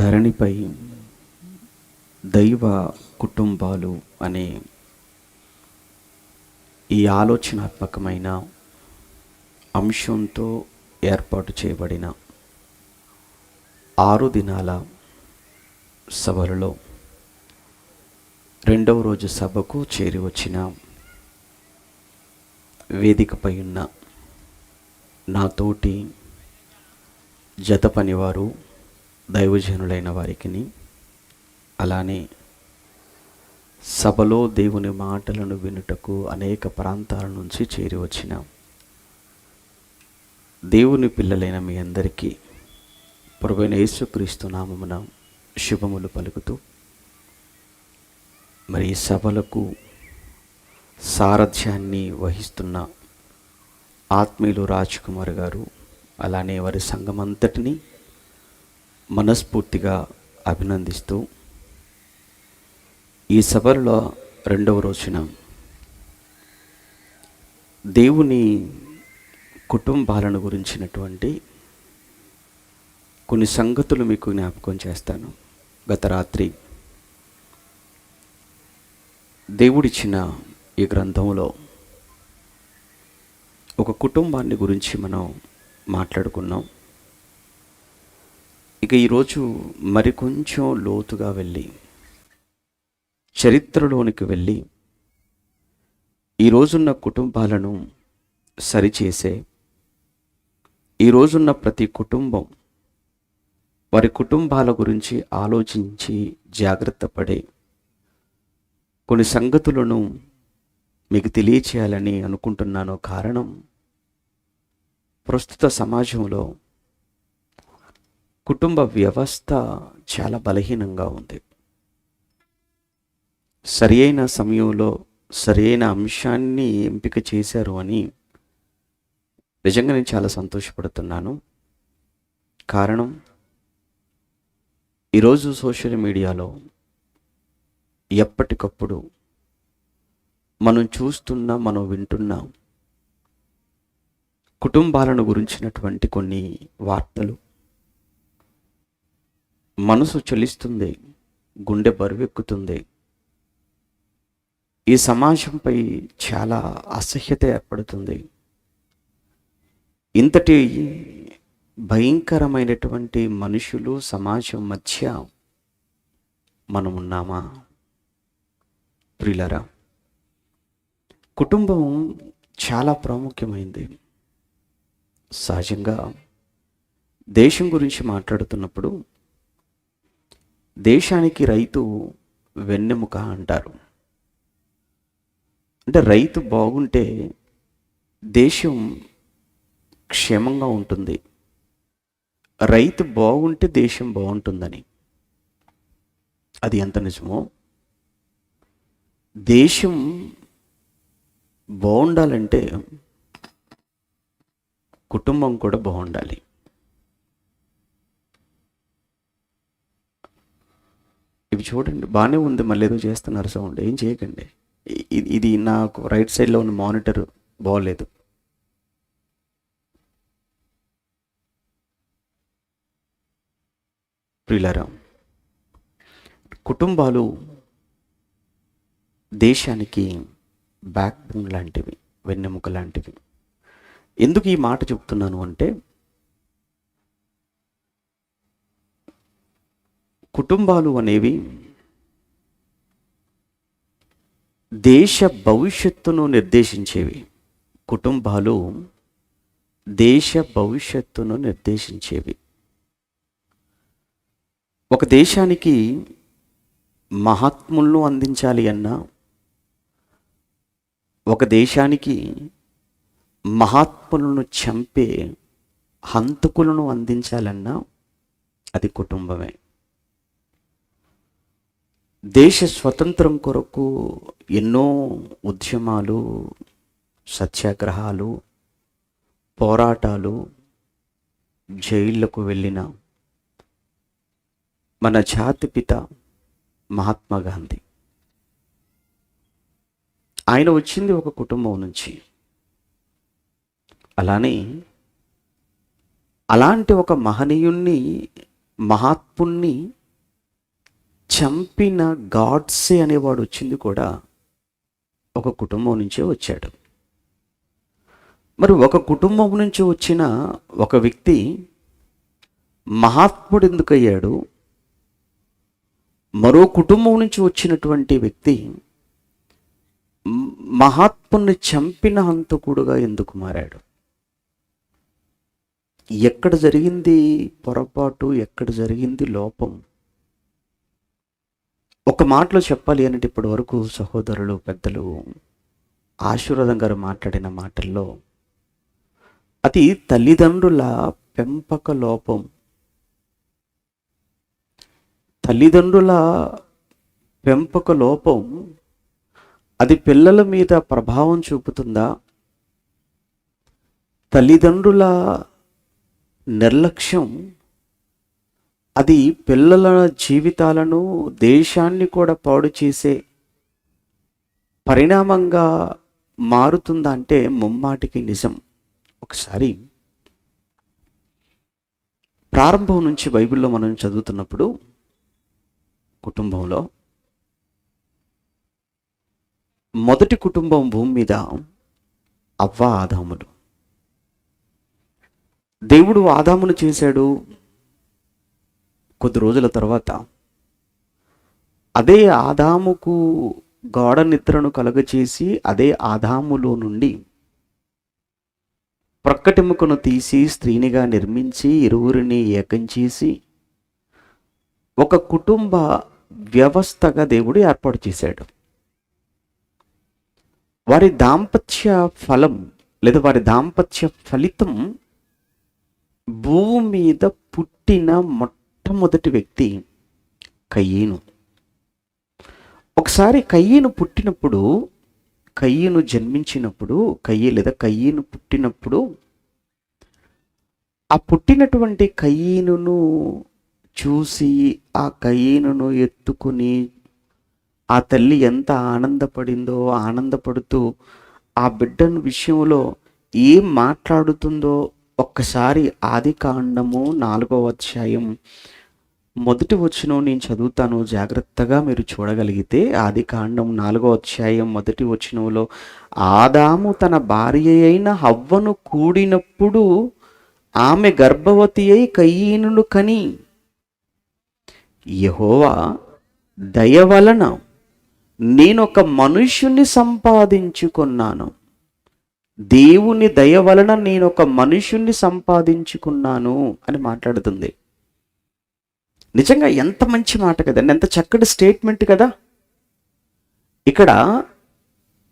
ధరణిపై దైవ కుటుంబాలు అనే ఈ ఆలోచనాత్మకమైన అంశంతో ఏర్పాటు చేయబడిన 6 దినాల సభలలో 2వ రోజు సభకు చేరి వచ్చిన వేదికపై ఉన్న నాతోటి జత పనివారు దైవజనులైన వారికిని, అలానే సభలో దేవుని మాటలను వినుటకు అనేక ప్రాంతాల నుంచి చేరి వచ్చిన దేవుని పిల్లలైన మీ అందరికీ ప్రభువైన యేసుక్రీస్తు నామమున శుభములు పలుకుతూ, మరి ఈ సభలకు సారథ్యాన్ని వహిస్తున్న ఆత్మీయులు రాజ్ కుమార్ గారు, అలానే వారి సంఘమంతటిని మనస్ఫూర్తిగా అభినందిస్తూ, ఈ సభలో 2వ రోజున దేవుని కుటుంబాలను గురించినటువంటి కొన్ని సంగతులు మీకు జ్ఞాపకం చేస్తాను. గత రాత్రి దేవుడిచ్చిన ఈ గ్రంథంలో ఒక కుటుంబాన్ని గురించి మనం మాట్లాడుకున్నాం. ఇక ఈరోజు మరికొంచెం లోతుగా వెళ్ళి చరిత్రలోనికి వెళ్ళి ఈరోజున్న కుటుంబాలను సరిచేసే, ఈరోజున్న ప్రతి కుటుంబం వారి కుటుంబాల గురించి ఆలోచించి జాగ్రత్త పడే కొన్ని సంగతులను మీకు తెలియచేయాలని అనుకుంటున్నాను. కారణం, ప్రస్తుత సమాజంలో కుటుంబ వ్యవస్థ చాలా బలహీనంగా ఉంది. సరి అయిన సమయంలో సరి అయిన అంశాన్ని ఎంపిక చేశారు అని నిజంగా నేను చాలా సంతోషపడుతున్నాను. కారణం, ఈరోజు సోషల్ మీడియాలో ఎప్పటికప్పుడు మనం చూస్తున్న, మనం వింటున్న కుటుంబాలను గురించినటువంటి కొన్ని వార్తలు మనసు చలిస్తుంది, గుండె బరువెక్కుతుంది. ఈ సమాజంపై చాలా అసహ్యత ఏర్పడుతుంది. ఇంతటి భయంకరమైనటువంటి మనుషులు సమాజం మధ్య మనం ఉన్నామా? ప్రియులారా, కుటుంబం చాలా ప్రాముఖ్యమైంది. సహజంగా దేశం గురించి మాట్లాడుతున్నప్పుడు దేశానికి రైతు వెన్నెముక అంటారు. అంటే రైతు బాగుంటే దేశం క్షేమంగా ఉంటుంది, రైతు బాగుంటే దేశం బాగుంటుందని. అది ఎంత నిజమో, దేశం బాగుండాలంటే కుటుంబం కూడా బాగుండాలి. ఇవి చూడండి, బాగానే ఉంది, మళ్ళీ ఏదో చేస్తున్నారు సౌండ్. ఏం చేయకండి. ఇది నాకు రైట్ సైడ్లో ఉన్న మానిటర్ బాగోలేదు. ప్రియులారా, కుటుంబాలు దేశానికి బ్యాక్ బోన్ లాంటివి, వెన్నెముక లాంటివి. ఎందుకు ఈ మాట చెప్తున్నాను అంటే, కుటుంబాలు అనేవి దేశ భవిష్యత్తును నిర్దేశించేవి. కుటుంబాలు దేశ భవిష్యత్తును నిర్దేశించేవి. ఒక దేశానికి మహాత్ములను అందించాలి అన్నా, ఒక దేశానికి మహాత్ములను చంపే హంతకులను అందించాలన్నా అది కుటుంబమే. దేశ స్వతంత్రం కొరకు ఎన్నో ఉద్యమాలు, సత్యాగ్రహాలు, పోరాటాలు, జైళ్లకు వెళ్ళిన మన జాతిపిత మహాత్మా గాంధీ, ఆయన వచ్చింది ఒక కుటుంబం నుంచి. అలానే అలాంటి ఒక మహనీయుణ్ణి మహాత్ముణ్ణి చంపిన గాడ్సే అనేవాడు వచ్చింది కూడా ఒక కుటుంబం నుంచే వచ్చాడు. మరి ఒక కుటుంబం నుంచి వచ్చిన ఒక వ్యక్తి మహాత్ముడు ఎందుకు అయ్యాడు? మరో కుటుంబం నుంచి వచ్చినటువంటి వ్యక్తి మహాత్ముని చంపిన హంతకుడుగా ఎందుకు మారాడు? ఎక్కడ జరిగింది పొరపాటు? ఎక్కడ జరిగింది లోపం? ఒక మాటలో చెప్పాలి అంటే ఇప్పటి వరకు సహోదరులు, పెద్దలు, ఆశీర్వాదం గారు మాట్లాడిన మాటల్లో అది తల్లిదండ్రుల పెంపక లోపం. తల్లిదండ్రుల పెంపక లోపం అది పిల్లల మీద ప్రభావం చూపుతుందా? తల్లిదండ్రుల నిర్లక్ష్యం అది పిల్లల జీవితాలను, దేశాన్ని కూడా పాడు చేసే పరిణామంగా మారుతుందా అంటే ముమ్మాటికి నిజం. ఒకసారి ప్రారంభం నుంచి బైబిల్లో మనం చదువుతున్నప్పుడు కుటుంబంలో మొదటి కుటుంబం భూమి మీద అవ్వ, ఆదాములు. దేవుడు ఆదామును చేశాడు. కొద్ది రోజుల తర్వాత అదే ఆదాముకు గాఢ నిద్రను కలుగచేసి అదే ఆదాములో నుండి ప్రక్కటెముకను తీసి స్త్రీనిగా నిర్మించి ఇరువురిని ఏకం చేసి ఒక కుటుంబ వ్యవస్థగా దేవుడు ఏర్పాటు చేశాడు. వారి దాంపత్య ఫలం లేదా వారి దాంపత్య ఫలితం భూమి మీద పుట్టిన మొట్టమొదటి వ్యక్తి కయ్యను. ఒకసారి కయ్యను పుట్టినప్పుడు, కయ్యను జన్మించినప్పుడు, కయ్యను పుట్టినప్పుడు ఆ పుట్టినటువంటి కయ్యనును చూసి ఆ కయ్యనును ఎత్తుకుని ఆ తల్లి ఎంత ఆనందపడిందో, ఆనందపడుతూ ఆ బిడ్డను విషయంలో ఏం మాట్లాడుతుందో ఒక్కసారి ఆదికాండము 4వ అధ్యాయం మొదటి వచనం నేను చదువుతాను, జాగ్రత్తగా మీరు చూడగలిగితే. ఆదికాండం 4వ అధ్యాయం మొదటి వచనంలో, ఆదాము తన భార్య అయిన హవ్వను కూడినప్పుడు ఆమె గర్భవతి అయి కయీనును కని, యెహోవా దయ వలన నేనొక మనుష్యుని సంపాదించుకున్నాను. దేవుని దయ వలన నేను ఒక మనుష్యుణ్ణి సంపాదించుకున్నాను అని మాట్లాడుతుంది. నిజంగా ఎంత మంచి మాట కదండి, ఎంత చక్కటి స్టేట్మెంట్ కదా. ఇక్కడ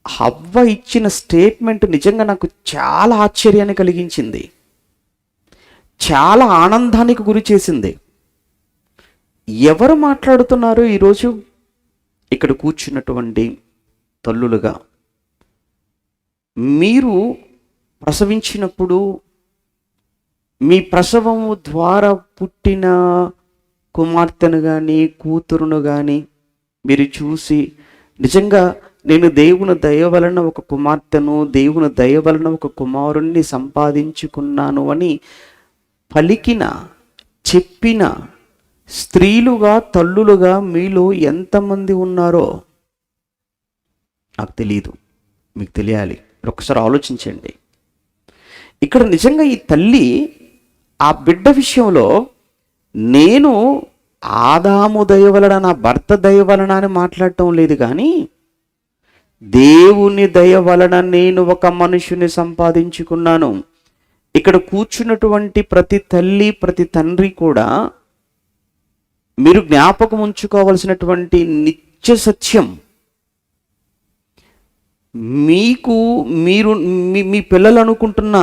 హవ్వ ఇచ్చిన స్టేట్మెంట్ నిజంగా నాకు చాలా ఆశ్చర్యాన్ని కలిగించింది, చాలా ఆనందానికి గురి చేసింది. ఎవరు మాట్లాడుతున్నారు ఈరోజు ఇక్కడ కూర్చున్నటువంటి తల్లులుగా? మీరు ప్రసవించినప్పుడు మీ ప్రసవము ద్వారా పుట్టిన కుమార్తెను కానీ కూతురును కానీ మీరు చూసి నిజంగా నేను దేవుని దయ వలన ఒక కుమార్తెను, దేవుని దయ వలన ఒక కుమారుణ్ణి సంపాదించుకున్నాను అని పలికిన, చెప్పిన స్త్రీలుగా, తల్లులుగా మీలో ఎంతమంది ఉన్నారో నాకు తెలియదు, మీకు తెలియాలి. ఒకసారి ఆలోచించండి. ఇక్కడ నిజంగా ఈ తల్లి ఆ బిడ్డ విషయంలో నేను ఆదాము దయ వలన, నా భర్త దయ వలన అని మాట్లాడటం లేదు, కానీ దేవుని దయ వలన నేను ఒక మనుషుని సంపాదించుకున్నాను. ఇక్కడ కూర్చున్నటువంటి ప్రతి తల్లి, ప్రతి తండ్రి కూడా మీరు జ్ఞాపకం ఉంచుకోవాల్సినటువంటి నిత్య సత్యం, మీరు మీ పిల్లలు అనుకుంటున్న,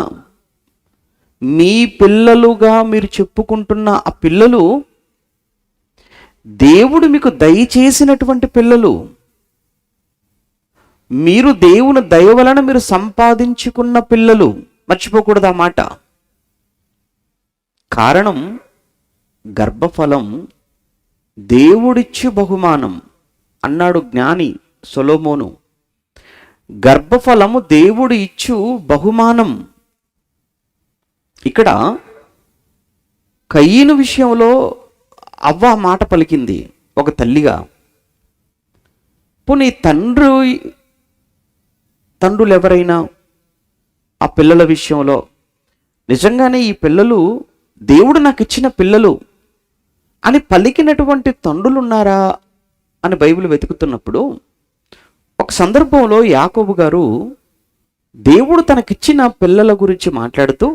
మీ పిల్లలుగా మీరు చెప్పుకుంటున్న ఆ పిల్లలు దేవుడు మీకు దయచేసినటువంటి పిల్లలు. మీరు దేవుని దయ వలన మీరు సంపాదించుకున్న పిల్లలు. మర్చిపోకూడదు ఆ మాట. కారణం గర్భఫలం దేవుడిచ్చు బహుమానం అన్నాడు జ్ఞాని సొలొమోను. గర్భఫలము దేవుడు ఇచ్చు బహుమానం. ఇక్కడ కయీను విషయంలో అవ్వ ఆ మాట పలికింది ఒక తల్లిగా. పోనీ తండ్రులు ఎవరైనా ఆ పిల్లల విషయంలో నిజంగానే ఈ పిల్లలు దేవుడు నాకు ఇచ్చిన పిల్లలు అని పలికినటువంటి తండ్రులు ఉన్నారా అని బైబిల్ వెతుకుతున్నప్పుడు ఒక సందర్భంలో యాకోబు గారు దేవుడు తనకిచ్చిన పిల్లల గురించి మాట్లాడుతూ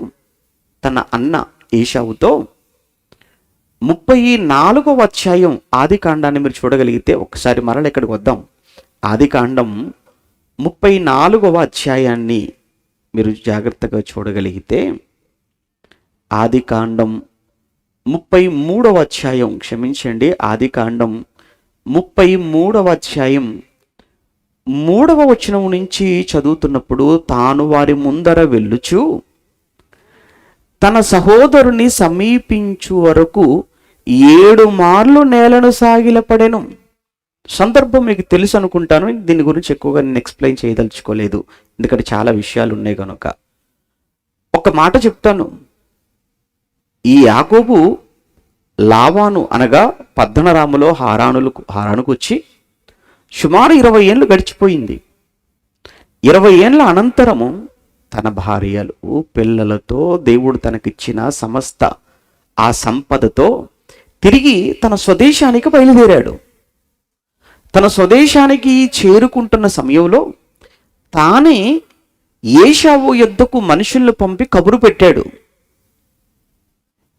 తన అన్న ఏశావుతో 34వ అధ్యాయం ఆది కాండాన్ని మీరు చూడగలిగితే ఒకసారి మరల ఇక్కడికి వద్దాం. ఆది కాండం 34వ అధ్యాయాన్ని మీరు జాగ్రత్తగా చూడగలిగితే ఆది కాండం 33వ అధ్యాయం, క్షమించండి, ఆది కాండం 33వ అధ్యాయం 3వ వచనం నుంచి చదువుతున్నప్పుడు, తాను వారి ముందర వెళ్ళుచు తన సహోదరుని సమీపించు వరకు 7 మార్లు నేలను సాగిలపడెను. సందర్భం మీకు తెలుసు అనుకుంటాను, దీని గురించి ఎక్కువగా నేను ఎక్స్ప్లెయిన్ చేయదలుచుకోలేదు, ఎందుకంటే చాలా విషయాలు ఉన్నాయి కనుక. ఒక మాట చెప్తాను. ఈ యాకోబు లాబాను అనగా పద్దనరాములో హారానుకు వచ్చి సుమారు 20 ఏళ్ళు గడిచిపోయింది. 20 ఏళ్ళ అనంతరము తన భార్యలు పిల్లలతో దేవుడు తనకిచ్చిన సమస్త ఆ సంపదతో తిరిగి తన స్వదేశానికి బయలుదేరాడు. తన స్వదేశానికి చేరుకుంటున్న సమయంలో తానే ఏశావు యొద్దకు మనుషులను పంపి కబురు పెట్టాడు.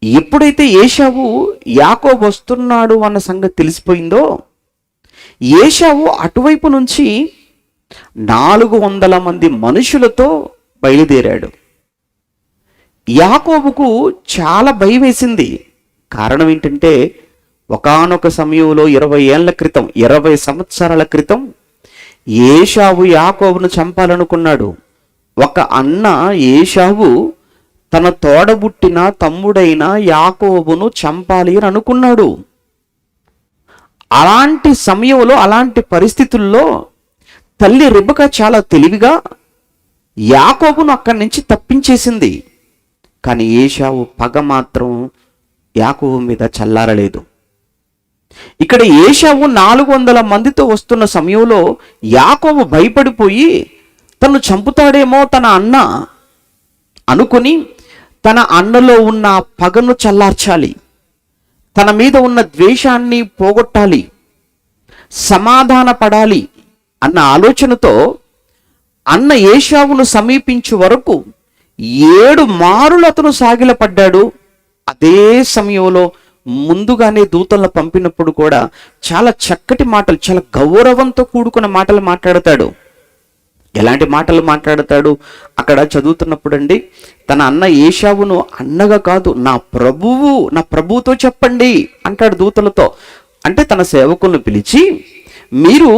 ఎప్పుడైతే ఏశావు యాకోబు వస్తున్నాడు అన్న సంగతి తెలిసిపోయిందో, ఏశావు అటువైపు నుంచి 400 మంది మనుషులతో బయలుదేరాడు. యాకోబుకు చాలా భయం వేసింది. కారణం ఏంటంటే ఒకానొక సమయంలో 20 ఏళ్ల క్రితం, 20 సంవత్సరాల క్రితం ఏశావు యాకోబును చంపాలనుకున్నాడు. ఒక అన్న ఏశావు తన తోడబుట్టిన తమ్ముడైన యాకోబును చంపాలి అని అనుకున్నాడు. అలాంటి సమయంలో, అలాంటి పరిస్థితుల్లో తల్లి రిబకా చాలా తెలివిగా యాకోబును అక్కడి నుంచి తప్పించేసింది. కానీ ఏశావు పగ మాత్రం యాకోబు మీద చల్లారలేదు. ఇక్కడ ఏశావు 400 మందితో వస్తున్న సమయంలో యాకోబు భయపడిపోయి తను చంపుతాడేమో తన అన్న అనుకుని తన అన్నలో ఉన్న పగను చల్లార్చాలి, తన మీద ఉన్న ద్వేషాన్ని పోగొట్టాలి, సమాధాన పడాలి అన్న ఆలోచనతో అన్న ఏశావును సమీపించే వరకు 7 మారులు అతను సాగిలపడ్డాడు. అదే సమయంలో ముందుగానే దూతలను పంపినప్పుడు కూడా చాలా చక్కటి మాటలు, చాలా గౌరవంతో కూడుకున్న మాటలు మాట్లాడతాడు. ఎలాంటి మాటలు మాట్లాడతాడు అక్కడ చదువుతున్నప్పుడు అండి, తన అన్న ఏశావును అన్నగా కాదు, నా ప్రభువుతో చెప్పండి అంటాడు దూతలతో. అంటే తన సేవకులను పిలిచి, మీరు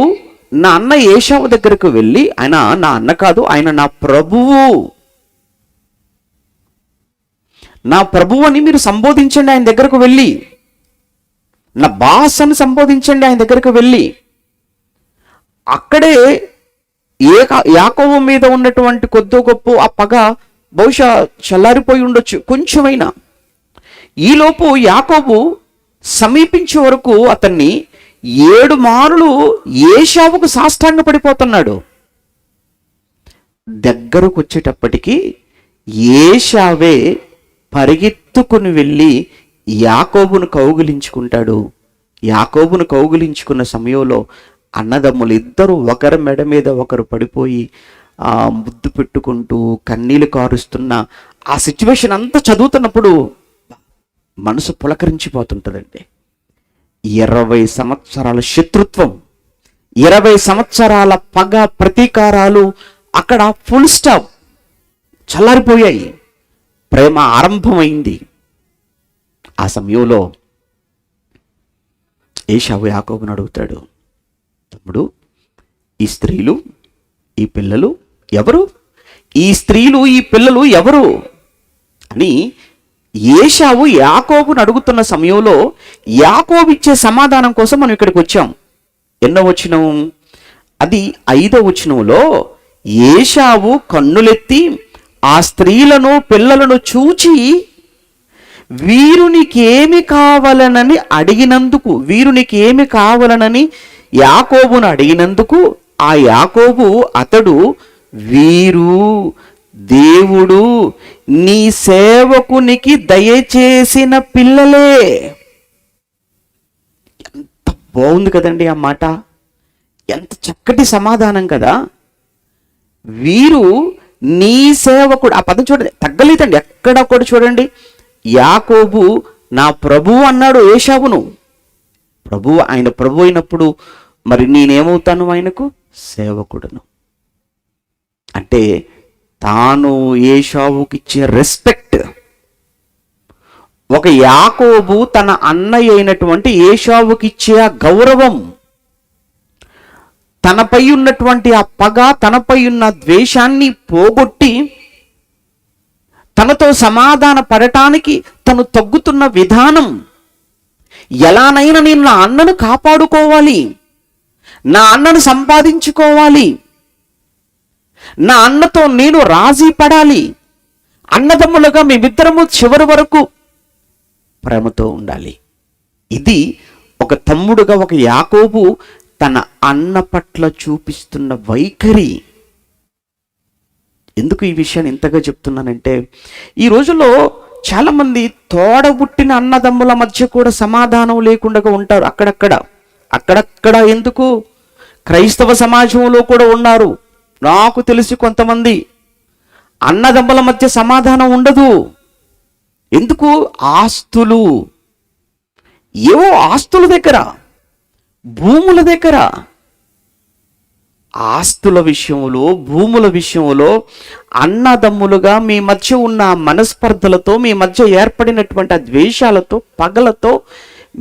నా అన్న ఏశావు దగ్గరకు వెళ్ళి, ఆయన నా అన్న కాదు, ఆయన నా ప్రభువు అని మీరు సంబోధించండి. ఆయన దగ్గరకు వెళ్ళి నా బాస్ అని సంబోధించండి. ఆయన దగ్గరకు వెళ్ళి అక్కడే యాకోబు మీద ఉన్నటువంటి కొద్దో గొప్ప ఆ పగ బహుశా చల్లారిపోయి ఉండొచ్చు కొంచెమైనా. ఈలోపు యాకోబు సమీపించే వరకు అతన్ని 7 మారులు ఏశావుకు సాష్టాంగ పడిపోతున్నాడు. దగ్గరకు వచ్చేటప్పటికి ఏశావే పరిగెత్తుకుని వెళ్ళి యాకోబును కౌగిలించుకుంటాడు. యాకోబును కౌగిలించుకున్న సమయంలో అన్నదమ్ములు ఇద్దరు ఒకరి మెడ మీద ఒకరు పడిపోయి ముద్దు పెట్టుకుంటూ కన్నీళ్లు కారుస్తున్న ఆ సిచ్యువేషన్ అంతా చదువుతున్నప్పుడు మనసు పులకరించిపోతుంటుందండి. 20 సంవత్సరాల శత్రుత్వం, 20 సంవత్సరాల పగ, ప్రతీకారాలు అక్కడ ఫుల్ స్టాప్, చల్లారిపోయాయి. ప్రేమ ఆరంభమైంది. ఆ సమయంలో ఏశావు యాకోబును అడుగుతాడు, తమ్ముడు, ఈ స్త్రీలు ఈ పిల్లలు ఎవరు? ఈ స్త్రీలు ఈ పిల్లలు ఎవరు అని ఏశావు యాకోబును అడుగుతున్న సమయంలో యాకోబు ఇచ్చే సమాధానం కోసం మనం ఇక్కడికి వచ్చాం. ఎన్నో వచనం? అది 5వ వచనంలో ఏశావు కన్నులెత్తి ఆ స్త్రీలను పిల్లలను చూచి వీరునికేమి కావాలనని అడిగినందుకు, వీరునికేమి కావాలనని యాకోబును అడిగినందుకు ఆ యాకోబు అతడు, వీరు దేవుడు నీ సేవకునికి దయచేసిన పిల్లలే. ఎంత బాగుంది కదండి ఆ మాట, ఎంత చక్కటి సమాధానం కదా. వీరు నీ సేవకుడు, ఆ పదం చూడండి, తగ్గలేదండి ఎక్కడ కూడా. చూడండి, యాకోబు నా ప్రభువు అన్నాడు ఏశావును. ప్రభువు, ఆయన ప్రభు అయినప్పుడు మరి నేనేమవుతాను? ఆయనకు సేవకుడును. అంటే తాను ఏశావుకి ఇచ్చే రెస్పెక్ట్, ఒక యాకోబు తన అన్నయ్య అయినటువంటి ఏశావుకి ఇచ్చే ఆ గౌరవం, తనపై ఉన్నటువంటి ఆ పగ, తనపై ఉన్న ద్వేషాన్ని పోగొట్టి తనతో సమాధాన పడటానికి తను తగ్గుతున్న విధానం, ఎలానైనా నేను నా అన్నను కాపాడుకోవాలి, నా అన్నను సంపాదించుకోవాలి, నా అన్నతో నేను రాజీ పడాలి, అన్నదమ్ములుగా మేమిద్దరము చివరి వరకు ప్రేమతో ఉండాలి. ఇది ఒక తమ్ముడుగా ఒక యాకోబు తన అన్న పట్ల చూపిస్తున్న వైఖరి. ఎందుకు ఈ విషయాన్ని ఇంతగా చెప్తున్నానంటే, ఈ రోజుల్లో చాలామంది తోడబుట్టిన అన్నదమ్ముల మధ్య కూడా సమాధానం లేకుండా ఉంటారు. అక్కడక్కడ ఎందుకు? క్రైస్తవ సమాజంలో కూడా ఉన్నారు. నాకు తెలిసి కొంతమంది అన్నదమ్ముల మధ్య సమాధానం ఉండదు. ఎందుకు? ఆస్తులు, ఏవో ఆస్తుల దగ్గర, భూముల దగ్గర, ఆస్తుల విషయంలో, భూముల విషయంలో అన్నదమ్ములుగా మీ మధ్య ఉన్న మనస్పర్ధలతో, మీ మధ్య ఏర్పడినటువంటి ఆ ద్వేషాలతో, పగలతో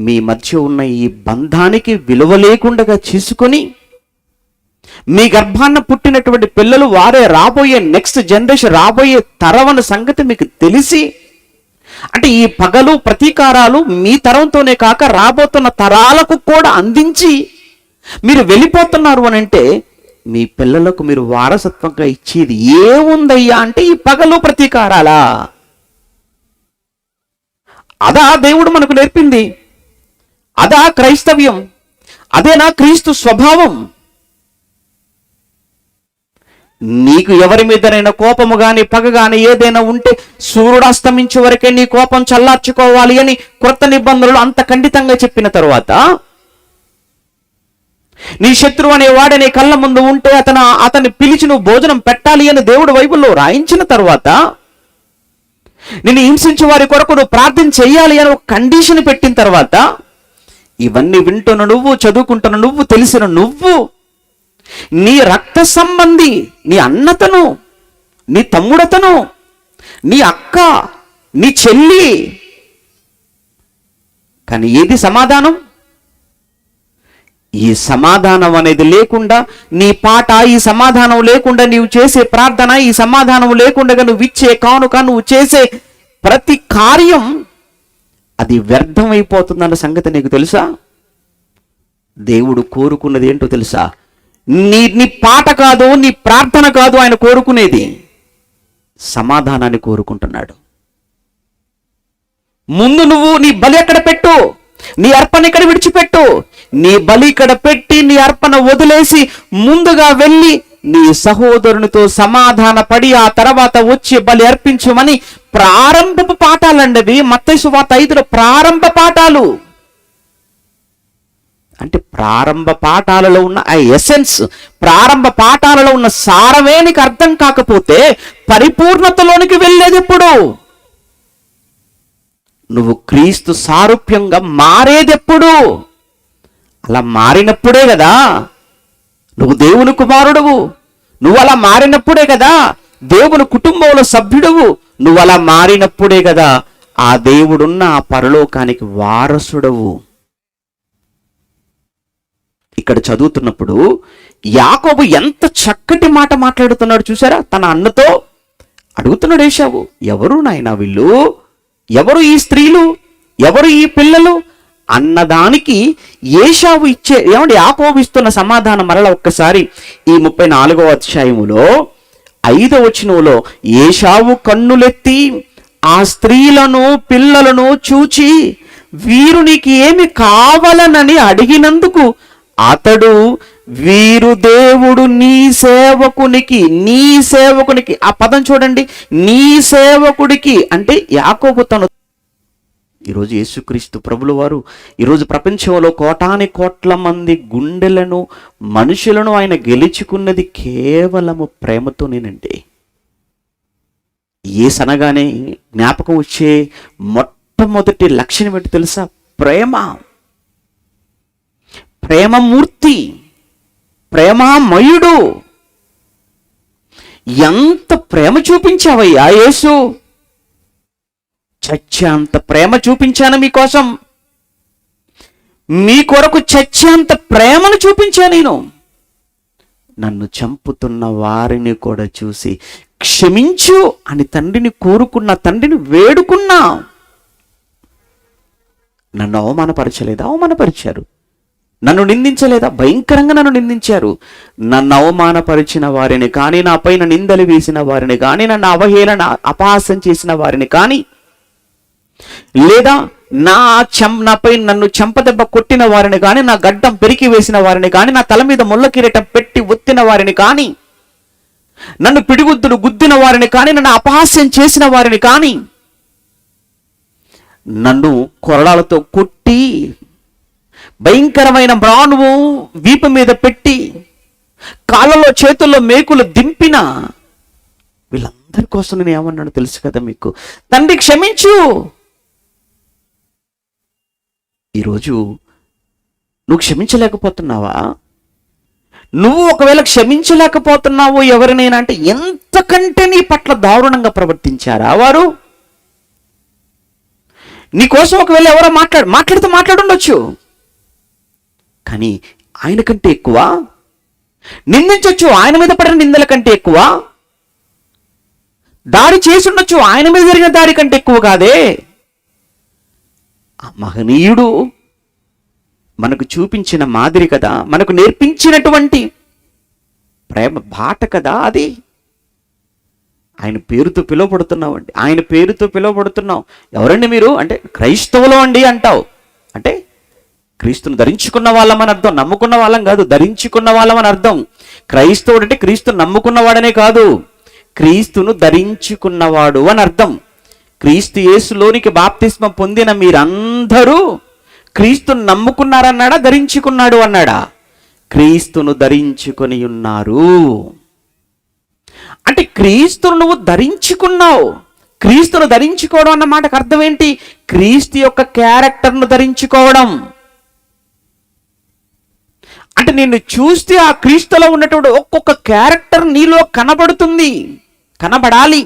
మీ మధ్య ఉన్న ఈ బంధానికి విలువ లేకుండా చేసుకొని, మీ గర్భాన్న పుట్టినటువంటి పిల్లలు వారే రాబోయే నెక్స్ట్ జనరేషన్, రాబోయే తరవన సంగతి మీకు తెలిసి, అంటే ఈ పగలు ప్రతీకారాలు మీ తరంతోనే కాక రాబోతున్న తరాలకు కూడా అందించి మీరు వెళ్ళిపోతున్నారు అని అంటే, మీ పిల్లలకు మీరు వారసత్వంగా ఇచ్చేది ఏముందయ్యా అంటే ఈ పగలు ప్రతీకారాలా? అదా దేవుడు మనకు నేర్పింది? అదా క్రైస్తవ్యం? అదేనా క్రీస్తు స్వభావం? నీకు ఎవరి మీదనైనా కోపము గాని పగ గాని ఏదైనా ఉంటే సూర్యుడు అస్తమించే వరకే నీ కోపం చల్లార్చుకోవాలి అని క్రొత్త నిబంధనలు అంత ఖండితంగా చెప్పిన తరువాత, నీ శత్రువు అనే వాడే నీ కళ్ళ ముందు ఉంటే అతన్ని పిలిచి నువ్వు భోజనం పెట్టాలి అని దేవుడు బైబిల్లో రాయించిన తర్వాత, నిన్ను హింసించే వారి కొరకు నువ్వు ప్రార్థన చెయ్యాలి అని ఒక కండిషన్ పెట్టిన తర్వాత, ఇవన్నీ వింటున్న నువ్వు, చదువుకుంటున్న నువ్వు, తెలిసిన నువ్వు, నీ రక్త సంబంధి, నీ అన్నతను, నీ తమ్ముడతను, నీ అక్క, నీ చెల్లి, కానీ ఏది సమాధానం? ఈ సమాధానం అనేది లేకుండా, నీ పాట ఈ సమాధానం లేకుండా, నీవు చేసే ప్రార్థన ఈ సమాధానం లేకుండా, నువ్వు ఇచ్చే కానుక, నువ్వు చేసే ప్రతి కార్యం అది వ్యర్థమైపోతుందన్న సంగతి నీకు తెలుసా? దేవుడు కోరుకున్నది ఏంటో తెలుసా? నీ పాట కాదు, నీ ప్రార్థన కాదు ఆయన కోరుకునేది, సమాధానాన్ని కోరుకుంటున్నాడు. ముందు నువ్వు నీ బలి ఎక్కడ పెట్టు, నీ అర్పణ ఇక్కడ విడిచిపెట్టు, నీ బలి ఇక్కడ పెట్టి నీ అర్పణ వదిలేసి ముందుగా వెళ్ళి నీ సహోదరునితో సమాధాన పడి ఆ తర్వాత వచ్చి బలి అర్పించమని ప్రారంభపు పాఠాలండి అవి. మత్తయి సువార్త 5లో ప్రారంభ పాఠాలు. అంటే ప్రారంభ పాఠాలలో ఉన్న ఆ ఎసెన్స్, ప్రారంభ పాఠాలలో ఉన్న సారమే నీకు అర్థం కాకపోతే పరిపూర్ణతలోనికి వెళ్ళేది ఎప్పుడు? నువ్వు క్రీస్తు సారూప్యంగా మారేదెప్పుడు? అలా మారినప్పుడే కదా నువ్వు దేవుని కుమారుడువు. నువ్వు అలా మారినప్పుడే కదా దేవుని కుటుంబంలో సభ్యుడువు. నువ్వు అలా మారినప్పుడే కదా ఆ దేవుడున్న ఆ పరలోకానికి వారసుడవు. ఇక్కడ చదువుతున్నప్పుడు యాకోబు ఎంత చక్కటి మాట మాట్లాడుతున్నాడు చూసారా? తన అన్నతో అడుగుతున్నాడు ఏశావు, ఎవరు నాయనా వీళ్ళు, ఎవరు ఈ స్త్రీలు, ఎవరు ఈ పిల్లలు అన్నదానికి ఏశావు యాకోబు ఇస్తున్న సమాధానం మరలా ఒక్కసారి ఈ 34వ అధ్యాయములో 5వ వచనంలో, ఏశావు కన్నులెత్తి ఆ స్త్రీలను పిల్లలను చూచి వీరు నీకు ఏమి కావాలనని అడిగినందుకు అతడు, వీరు దేవుడు నీ సేవకునికి, ఆ పదం చూడండి, నీ సేవకుడికి అంటే యాకోబు తను. ఈరోజు యేసుక్రీస్తు ప్రభుల వారు ఈరోజు ప్రపంచంలో కోటాని కోట్ల మంది గుండెలను, మనుషులను ఆయన గెలుచుకున్నది కేవలము ప్రేమతోనేనండి. అనగానే జ్ఞాపకం వచ్చే మొట్టమొదటి లక్షణం ఏంటి తెలుసా? ప్రేమమూర్తి, ప్రేమామయుడు. ఎంత ప్రేమ చూపించావయ్యా యేసు! చచ్చేంత ప్రేమ చూపించాను మీకోసం, మీ కొరకు చచ్చేంత ప్రేమను చూపించా నేను. నన్ను చంపుతున్న వారిని కూడా చూసి క్షమించు అని తండ్రిని కోరుకున్న, తండ్రిని వేడుకున్నా. నన్ను అవమానపరిచారు. నన్ను నిందించలేదా? భయంకరంగా నన్ను నిందించారు. నన్ను అవమానపరిచిన వారిని కానీ, నా పైన నిందలు వేసిన వారిని కానీ, నన్ను అవహేళన అపహాస్యం చేసిన వారిని కానీ, లేదా నాపై నన్ను చెంపదెబ్బ కొట్టిన వారిని కానీ, నా గడ్డం పెరికి వేసిన వారిని కానీ, నా తల మీద ముళ్ళ కిరీటం పెట్టి ఒత్తిన వారిని కానీ, నన్ను పిడిగుద్దులు గుద్దిన వారిని కానీ, నన్ను అపహాస్యం చేసిన వారిని కానీ, నన్ను కొరడాలతో కొట్టి భయంకరమైన మ్రాణువు వీపు మీద పెట్టి కాళ్ళలో చేతుల్లో మేకులు దింపిన వీళ్ళందరి కోసం నేను ఏమన్నాను తెలుసు కదా మీకు? తండ్రి క్షమించు. ఈరోజు నువ్వు క్షమించలేకపోతున్నావా? నువ్వు ఒకవేళ క్షమించలేకపోతున్నావు ఎవరినైనా అంటే ఎంతకంటే నీ పట్ల దారుణంగా ప్రవర్తించారా వారు? నీకోసం ఒకవేళ ఎవరో మాట్లాడుండొచ్చు, కానీ ఆయన కంటే ఎక్కువ నిందించవచ్చు. ఆయన మీద పడిన నిందల కంటే ఎక్కువ దాడి చేసి ఉండొచ్చు, ఆయన మీద జరిగిన దాడి కంటే ఎక్కువ కాదే. ఆ మహనీయుడు మనకు చూపించిన మాదిరి కదా, మనకు నేర్పించినటువంటి ప్రేమ బాట కదా అది. ఆయన పేరుతో పిలువబడుతున్నామండి, ఆయన పేరుతో పిలువబడుతున్నాం. ఎవరండి మీరు అంటే క్రైస్తవులు అండి అంటావు. అంటే క్రీస్తును ధరించుకున్న వాళ్ళమని అర్థం, నమ్ముకున్న వాళ్ళం కాదు, ధరించుకున్న వాళ్ళమని అర్థం. క్రైస్తవుడు అంటే క్రీస్తును నమ్ముకున్నవాడనే కాదు, క్రీస్తును ధరించుకున్నవాడు అని అర్థం. క్రీస్తు యేసులోనికి బాప్తిస్మం పొందిన మీరందరూ క్రీస్తును నమ్ముకున్నారన్నాడా, ధరించుకున్నాడు అన్నాడా? క్రీస్తును ధరించుకొని ఉన్నారు. అంటే క్రీస్తును నువ్వు ధరించుకున్నావు. క్రీస్తును ధరించుకోవడం అన్న మాటకు అర్థం ఏంటి? క్రీస్తు యొక్క క్యారెక్టర్ను ధరించుకోవడం. అంటే నిన్ను చూస్తే ఆ క్రీస్తులో ఉన్నటువంటి ఒక్కొక్క క్యారెక్టర్ నీలో కనబడాలి.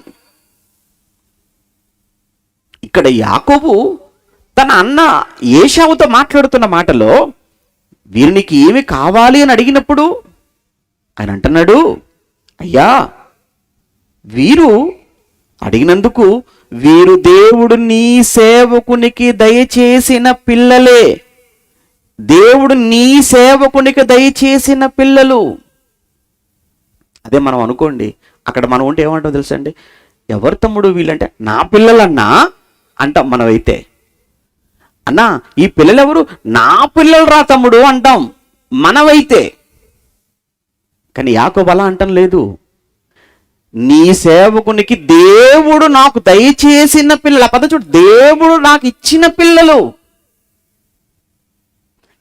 ఇక్కడ యాకోబు తన అన్న ఏశావుతో మాట్లాడుతున్న మాటలో వీరికి ఏమి కావాలి అని అడిగినప్పుడు ఆయన అంటున్నాడు, అయ్యా వీరు అడిగినందుకు, వీరు దేవుడు నీ సేవకునికి దయచేసిన పిల్లలే. దేవుడు నీ సేవకునికి దయచేసిన పిల్లలు. అదే మనం అనుకోండి, అక్కడ మనం ఉంటే ఏమంటాం తెలుసా అండి? ఎవరు తమ్ముడు వీళ్ళంటే, నా పిల్లలన్నా అంటాం మనమైతే. అన్నా ఈ పిల్లలు ఎవరు? నా పిల్లలు రా తమ్ముడు అంటాం మనమైతే. కానీ యాకోబు అలా అంటం లేదు. నీ సేవకునికి దేవుడు నాకు దయచేసిన పిల్లలు. ఆ పద చూడు, దేవుడు నాకు ఇచ్చిన పిల్లలు.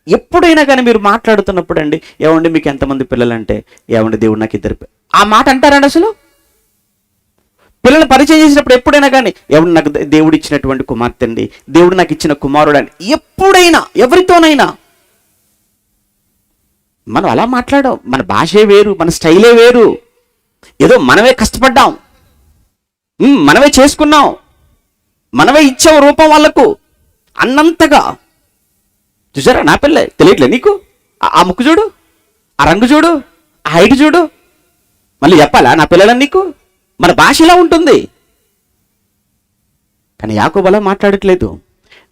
ఎప్పుడైనా కానీ మీరు మాట్లాడుతున్నప్పుడు అండి, ఏమండి మీకు ఎంతమంది పిల్లలంటే, ఏమండి దేవుడు నాకు 2 ఆ మాట అంటారండి అసలు? పిల్లల్ని పరిచయం చేసినప్పుడు ఎప్పుడైనా కానీ, ఎవడు నాకు దేవుడు ఇచ్చినటువంటి కుమార్తె అండి, దేవుడు నాకు ఇచ్చిన కుమారుడు అని ఎప్పుడైనా ఎవరితోనైనా మనం అలా మాట్లాడాం. మన భాషే వేరు, మన స్టైలే వేరు. ఏదో మనమే కష్టపడ్డాం, మనమే చేసుకున్నాం, మనమే ఇచ్చాం రూపం వాళ్ళకు అన్నంతగా. చూసారా నా పిల్ల? తెలియట్లే నీకు? ఆ ముక్కు చూడు, ఆ రంగు చూడు, ఆ హైట్ చూడు, మళ్ళీ చెప్పాలా నా పిల్లలని నీకు? మన భాష ఇలా ఉంటుంది. కానీ యాకోబు అలా మాట్లాడట్లేదు.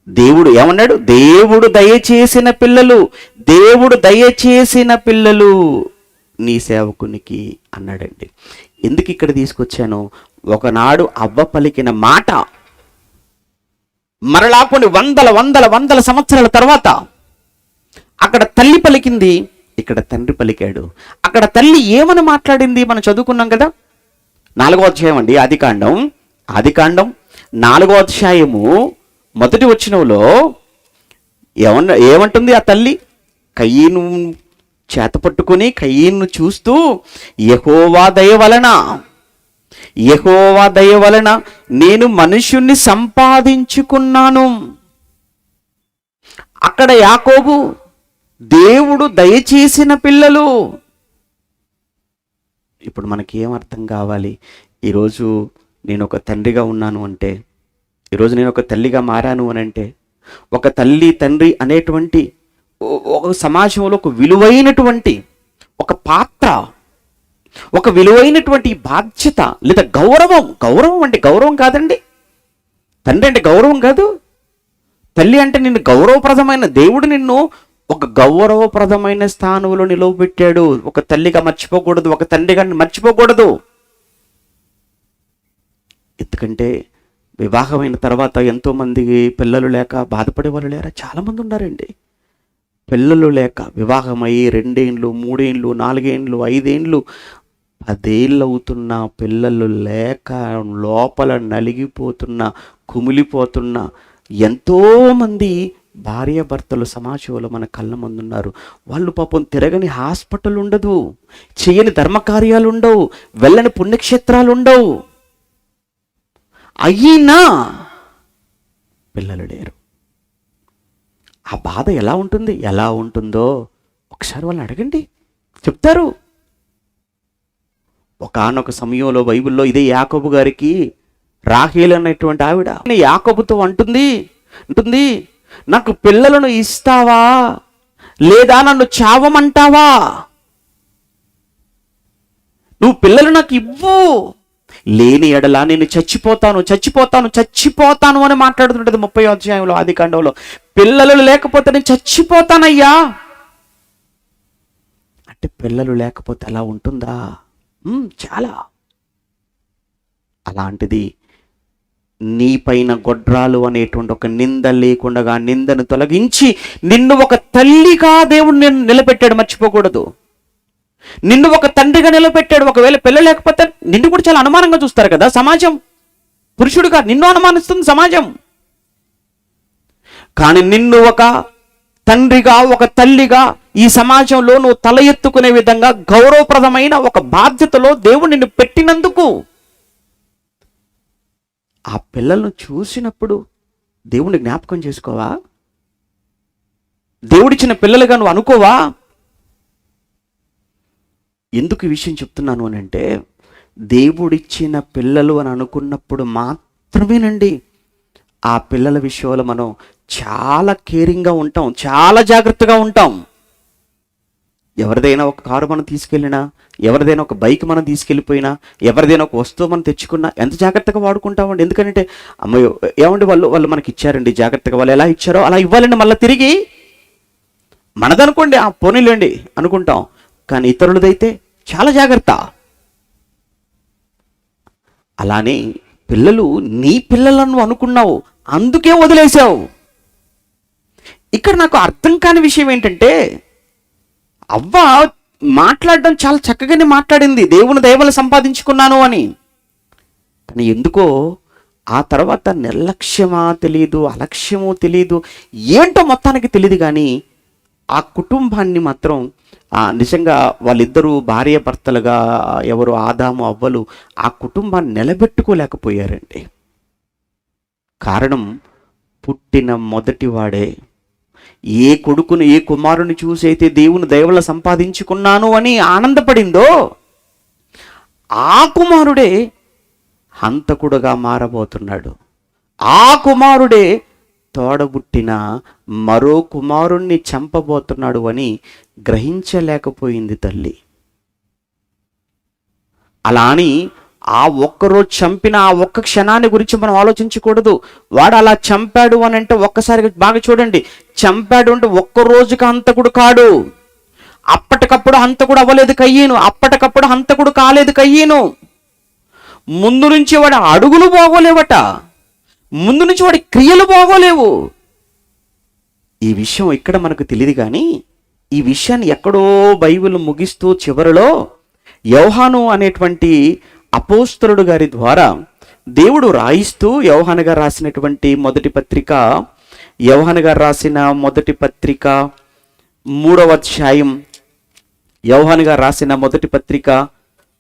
దేవుడు ఏమన్నాడు? దేవుడు దయచేసిన పిల్లలు, దేవుడు దయచేసిన పిల్లలు నీ సేవకునికి అన్నాడండి. ఎందుకు ఇక్కడ తీసుకొచ్చాను? ఒకనాడు అవ్వ పలికిన మాట మరలా కొన్ని వందల వందల వందల సంవత్సరాల తర్వాత అక్కడ తల్లి పలికింది, ఇక్కడ తండ్రి పలికాడు. అక్కడ తల్లి ఏమని మాట్లాడింది మనం చదువుకున్నాం కదా. 4వ అధ్యాయం అండి, ఆదికాండం 4వ అధ్యాయము 1వ వచనంలో ఏమంటుంది ఆ తల్లి? కయీను చేత పట్టుకుని కయీను చూస్తూ, యెహోవా దయ వలన నేను మనుష్యుణ్ణి సంపాదించుకున్నాను. అక్కడ యాకోబు దేవుడు దయచేసిన పిల్లలు. ఇప్పుడు మనకి ఏం అర్థం కావాలి? ఈరోజు నేను ఒక తండ్రిగా ఉన్నాను అంటే, ఈరోజు నేను ఒక తల్లిగా మారాను అని అంటే, ఒక తల్లి తండ్రి అనేటువంటి ఒక సమాజంలో ఒక విలువైనటువంటి ఒక పాత్ర, ఒక విలువైనటువంటి బాధ్యత లేదా గౌరవం అంటే గౌరవం కాదండి. తండ్రి అంటే గౌరవం కాదు. తల్లి అంటే నిన్ను గౌరవప్రదమైన, దేవుడు నిన్ను ఒక గౌరవప్రదమైన స్థానంలో నిలవబెట్టాడు. ఒక తల్లిగా మర్చిపోకూడదు, ఒక తండ్రిగా మర్చిపోకూడదు. ఎందుకంటే వివాహమైన తర్వాత ఎంతోమంది పిల్లలు లేక బాధపడే వాళ్ళు లేరా? చాలామంది ఉన్నారండి. పిల్లలు లేక వివాహమై 2 ఏళ్ళు 3 ఏళ్ళు 4 ఏళ్ళు 5 ఏళ్ళు 10 ఏళ్ళు అవుతున్న పిల్లలు లేక లోపల నలిగిపోతున్న, కుమిలిపోతున్న ఎంతోమంది భార్యాభర్తలు సమాజంలో మన కళ్ళ ముందు ఉన్నారు. వాళ్ళు పాపం తిరగని హాస్పిటల్ ఉండదు, చేయని ధర్మకార్యాలు ఉండవు, వెళ్ళని పుణ్యక్షేత్రాలు ఉండవు. అయినా పిల్లలు లేరు. ఆ బాధ ఎలా ఉంటుందో ఒకసారి వాళ్ళని అడగండి, చెప్తారు. ఒకానొక సమయంలో బైబిల్లో ఇదే యాకోబు గారికి రాహేలు అనేటువంటి ఆవిడ యాకోబుతో అంటుంది, నాకు పిల్లలను ఇస్తావా లేదా నన్ను చావమంటావా? నువ్వు పిల్లలు నాకు ఇవ్వు, లేని ఎడలా నేను చచ్చిపోతాను అని మాట్లాడుతుంటది 30వ అధ్యాయంలో ఆదికాండంలో. పిల్లలు లేకపోతే నేను చచ్చిపోతానయ్యా అంటే, పిల్లలు లేకపోతే అలా ఉంటుందా? చాలా. అలాంటిది నీ పైన గొడ్రాలు అనేటువంటి ఒక నింద లేకుండా నిందను తొలగించి నిన్ను ఒక తల్లిగా దేవుడు నిలబెట్టాడు. మర్చిపోకూడదు. నిన్ను ఒక తండ్రిగా నిలబెట్టాడు. ఒకవేళ పిల్లలు లేకపోతే నిన్ను కూడా చాలా అనుమానంగా చూస్తారు కదా సమాజం. పురుషుడిగా నిన్ను అనుమానిస్తుంది సమాజం. కానీ నిన్ను ఒక తండ్రిగా, ఒక తల్లిగా ఈ సమాజంలో నువ్వు తల ఎత్తుకునే విధంగా గౌరవప్రదమైన ఒక బాధ్యతలో దేవుడు నిన్ను పెట్టినందుకు ఆ పిల్లలను చూసినప్పుడు దేవుడిని జ్ఞాపకం చేసుకోవా? దేవుడిచ్చిన పిల్లలుగా నువ్వు అనుకోవా? ఎందుకు ఈ విషయం చెప్తున్నాను అని అంటే, దేవుడిచ్చిన పిల్లలు అని అనుకున్నప్పుడు మాత్రమేనండి ఆ పిల్లల విషయంలో మనం చాలా కేరింగ్గా ఉంటాం, చాలా జాగ్రత్తగా ఉంటాం. ఎవరిదైనా ఒక కారు మనం తీసుకెళ్ళినా, ఎవరిదైనా ఒక బైక్ మనం తీసుకెళ్ళిపోయినా, ఎవరిదైనా ఒక వస్తువు మనం తెచ్చుకున్నా ఎంత జాగ్రత్తగా వాడుకుంటామండి. ఎందుకంటే అమ్మయ్యో ఏమండి వాళ్ళు మనకి ఇచ్చారండి, జాగ్రత్తగా వాళ్ళు ఎలా ఇచ్చారో అలా ఇవ్వాలండి. మళ్ళీ తిరిగి మనదనుకోండి ఆ పోనీలేండి అనుకుంటాం, కానీ ఇతరులదైతే చాలా జాగ్రత్త. అలానే పిల్లలు నీ పిల్లలను అనుకున్నావు, అందుకే వదిలేసావు. ఇక్కడ నాకు అర్థం కాని విషయం ఏంటంటే, అవ్వ మాట్లాడడం చాలా చక్కగానే మాట్లాడింది, దేవుని దయవల్ల సంపాదించుకున్నాను అని. కానీ ఎందుకో ఆ తర్వాత నిర్లక్ష్యమా తెలియదు, అలక్ష్యమో తెలియదు, ఏంటో మొత్తానికి తెలియదు. కానీ ఆ కుటుంబాన్ని మాత్రం నిజంగా వాళ్ళిద్దరూ భార్య భర్తలుగా ఎవరు ఆదాము అవ్వలు ఆ కుటుంబాన్ని నిలబెట్టుకోలేకపోయారండి. కారణం పుట్టిన మొదటివాడే ఏ కొడుకును ఏ కుమారుని చూసి అయితే దేవుని దయవల్ల సంపాదించుకున్నాను అని ఆనందపడిందో ఆ కుమారుడే హంతకుడుగా మారబోతున్నాడు. ఆ కుమారుడే తోడబుట్టిన మరో కుమారుణ్ణి చంపబోతున్నాడు అని గ్రహించలేకపోయింది తల్లి. అలా అని ఆ ఒక్కరోజు చంపిన ఆ ఒక్క క్షణాన్ని గురించి మనం ఆలోచించకూడదు. వాడు అలా చంపాడు అని అంటే ఒక్కసారి బాగా చూడండి, చంపాడు అంటే ఒక్క రోజుకి హంతకుడు కాడు. అప్పటికప్పుడు హంతకుడు అవ్వలేదు కయ్యను, అప్పటికప్పుడు హంతకుడు కాలేదు కయ్యను. ముందు నుంచి వాడు అడుగులు పోగోలేవట. ముందు నుంచి వాడి క్రియలు బాగోలేవు. ఈ విషయం ఇక్కడ మనకు తెలియదు, కానీ ఈ విషయాన్ని ఎక్కడో బైబిల్ ముగిస్తూ చివరిలో యోహాను అనేటువంటి అపోస్తలుడు గారి ద్వారా దేవుడు రాయిస్తూ యోహాను గారు రాసినటువంటి మొదటి పత్రిక, యోహాను గారు రాసిన మొదటి పత్రిక 3వ అధ్యాయం, యోహాను గారు రాసిన మొదటి పత్రిక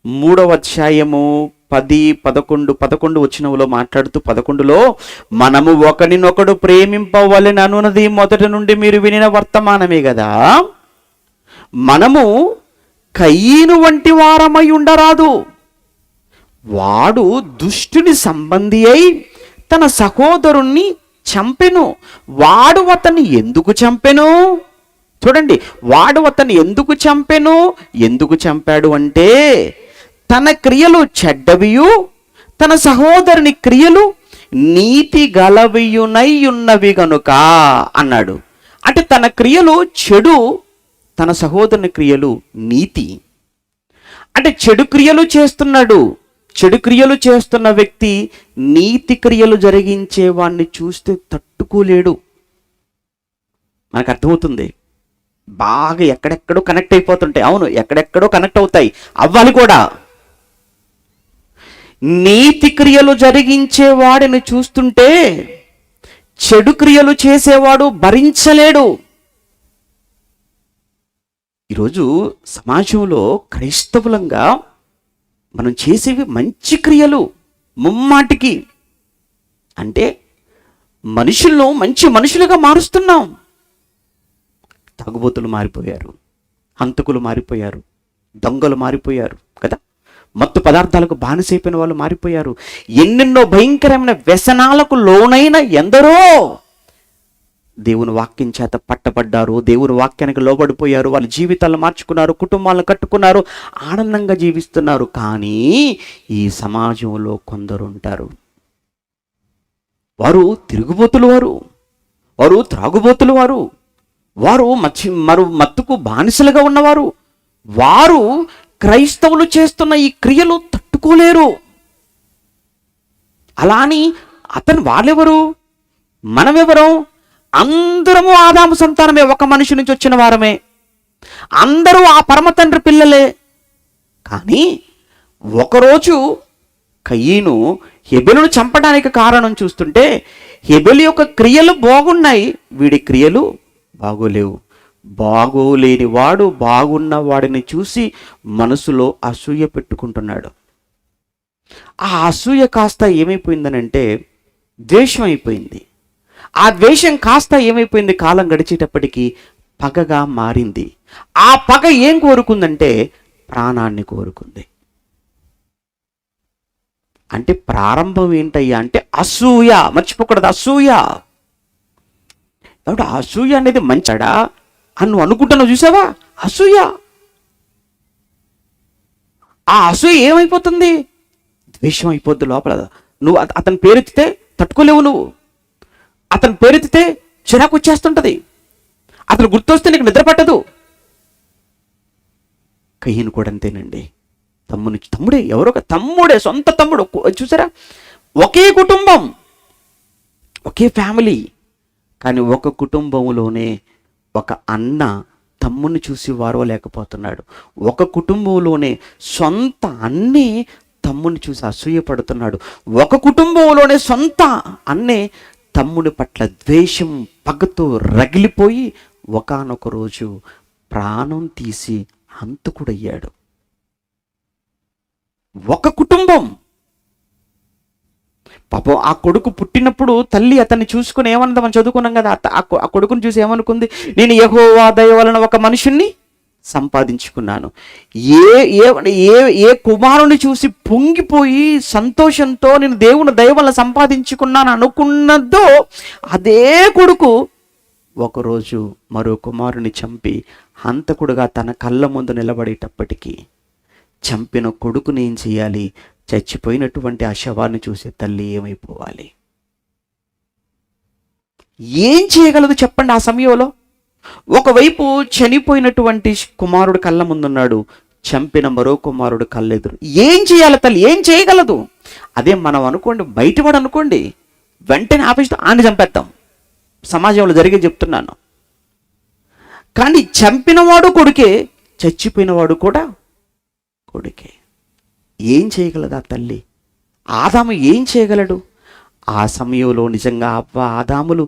3వ అధ్యాయము 10, 11 వచనంలో మాట్లాడుతూ 11లో మనము ఒకరినొకడు ప్రేమింపవలెను అనున్నది మొదటి నుండి మీరు వినిన వర్తమానమే కదా. మనము కయీను వంటి వారమై ఉండరాదు. వాడు దుష్టుని సంబంధి అయి తన సహోదరుణ్ణి చంపెను. వాడు అతన్ని ఎందుకు చంపెను? చూడండి, వాడు అతన్ని ఎందుకు చంపెను? ఎందుకు చంపాడు అంటే తన క్రియలు చెడ్డవియు తన సహోదరుని క్రియలు నీతి గలవియునై ఉన్నవి గనుక అన్నాడు. అంటే తన క్రియలు చెడు, తన సహోదరుని క్రియలు నీతి. అంటే చెడు క్రియలు చేస్తున్నాడు. చెడు క్రియలు చేస్తున్న వ్యక్తి నీతి క్రియలు జరిగించే వాడిని చూస్తే తట్టుకోలేడు. మనకు అర్థమవుతుంది. బాగా ఎక్కడెక్కడో కనెక్ట్ అయిపోతుంటాయి. అవును, ఎక్కడెక్కడో కనెక్ట్ అవుతాయి, అవ్వాలి కూడా. నీతి క్రియలు జరిగించే వాడిని చూస్తుంటే చెడు క్రియలు చేసేవాడు భరించలేడు. ఈరోజు సమాజంలో క్రైస్తవులంగా మనం చేసేవి మంచి క్రియలు ముమ్మాటికి. అంటే మనుషులను మంచి మనుషులుగా మారుస్తున్నాం. తాగుబోతులు మారిపోయారు, హంతకులు మారిపోయారు, దొంగలు మారిపోయారు కదా, మత్తు పదార్థాలకు బానిసైపోయిన వాళ్ళు మారిపోయారు. ఎన్నెన్నో భయంకరమైన వ్యసనాలకు లోనైన ఎందరో దేవుని వాక్యం చేత పట్టబడ్డారు, దేవుని వాక్యానికి లోబడిపోయారు, వాళ్ళ జీవితాలను మార్చుకున్నారు, కుటుంబాలను కట్టుకున్నారు, ఆనందంగా జీవిస్తున్నారు. కానీ ఈ సమాజంలో కొందరు ఉంటారు, వారు తిరుగుబోతులు, వారు త్రాగుబోతులు, వారు మత్తుకు బానిసలుగా ఉన్నవారు. వారు క్రైస్తవులు చేస్తున్న ఈ క్రియలు తట్టుకోలేరు. అలా అని వాళ్ళెవరు, మనమెవరు? అందరము ఆదాము సంతానమే, ఒక మనిషి నుంచి వచ్చిన వారమే, అందరూ ఆ పరమ తండ్రి పిల్లలే. కానీ ఒకరోజు కయీను హెబెలును చంపడానికి కారణం చూస్తుంటే హెబెలు యొక్క క్రియలు బాగున్నాయి, వీడి క్రియలు బాగోలేవు. బాగోలేని వాడు బాగున్న వాడిని చూసి మనసులో అసూయ పెట్టుకుంటున్నాడు. ఆ అసూయ కాస్త ఏమైపోయిందనంటే ద్వేషం అయిపోయింది. ఆ ద్వేషం కాస్త ఏమైపోయింది, కాలం గడిచేటప్పటికీ పగగా మారింది. ఆ పగ ఏం కోరుకుందంటే ప్రాణాన్ని కోరుకుంది. అంటే ప్రారంభం ఏంటయ్యా అంటే అసూయ. మర్చిపోకూడదు, అసూయ. కాబట్టి అసూయ అనేది మంచడా అని నువ్వు అనుకుంటున్నావు, చూసావా? అసూయ. ఆ అసూయ ఏమైపోతుంది? ద్వేషం అయిపోద్ది లోపల. నువ్వు అతని పేరెత్తితే తట్టుకోలేవు, నువ్వు అతని పేరెత్తితే చిరాకు వచ్చేస్తుంటది, అతను గుర్తొస్తే నీకు నిద్ర పట్టదు. కయ్యను కూడా అంతేనండి. తమ్ముడే, ఎవరో ఒక తమ్ముడే, సొంత తమ్ముడు. చూసారా, ఒకే కుటుంబం, ఒకే ఫ్యామిలీ, కానీ ఒక కుటుంబంలోనే ఒక అన్న తమ్ముని చూసి వారో లేకపోతున్నాడు. ఒక కుటుంబంలోనే సొంత అన్నే తమ్ముని చూసి అసూయపడుతున్నాడు. ఒక కుటుంబంలోనే సొంత అన్నే తమ్ముని పట్ల ద్వేషం, పగతో రగిలిపోయి ఒకానొక రోజు ప్రాణం తీసి హంతకుడయ్యాడు. ఒక కుటుంబం. పాపం ఆ కొడుకు పుట్టినప్పుడు తల్లి అతన్ని చూసుకుని ఏమన్నది మనం చదువుకున్నాం కదా. ఆ కొడుకుని చూసి ఏమనుకుంది? నేను యెహోవా దయ వలన ఒక మనుషుణ్ణి సంపాదించుకున్నాను. ఏ కుమారుని చూసి పొంగిపోయి సంతోషంతో నేను దేవుని దయ వలన సంపాదించుకున్నాను అనుకున్నదో అదే కొడుకు ఒకరోజు మరో కుమారుని చంపి హంతకుడుగా తన కళ్ళ ముందు నిలబడేటప్పటికీ చంపిన కొడుకుని ఏం చేయాలి? చచ్చిపోయినటువంటి ఆ శవాన్ని చూసే తల్లి ఏమైపోవాలి? ఏం చేయగలదు చెప్పండి ఆ సమయంలో? ఒకవైపు చనిపోయినటువంటి కుమారుడు కళ్ళ ముందున్నాడు, చంపిన మరో కుమారుడు కళ్ళెదురు. ఏం చేయాలి తల్లి? ఏం చేయగలదు? అదే మనం అనుకోండి, బయటవాడు అనుకోండి, వెంటనే ఆపేసి ఆయన చంపేద్దాం. సమాజంలో జరిగే చెప్తున్నాను. కానీ చంపినవాడు కొడుకే, చచ్చిపోయినవాడు కూడా కొడుకే. ఏం చేయగలదు ఆ తల్లి? ఆదాము ఏం చేయగలడు? ఆ సమయంలో నిజంగా అవ్వ ఆదాములు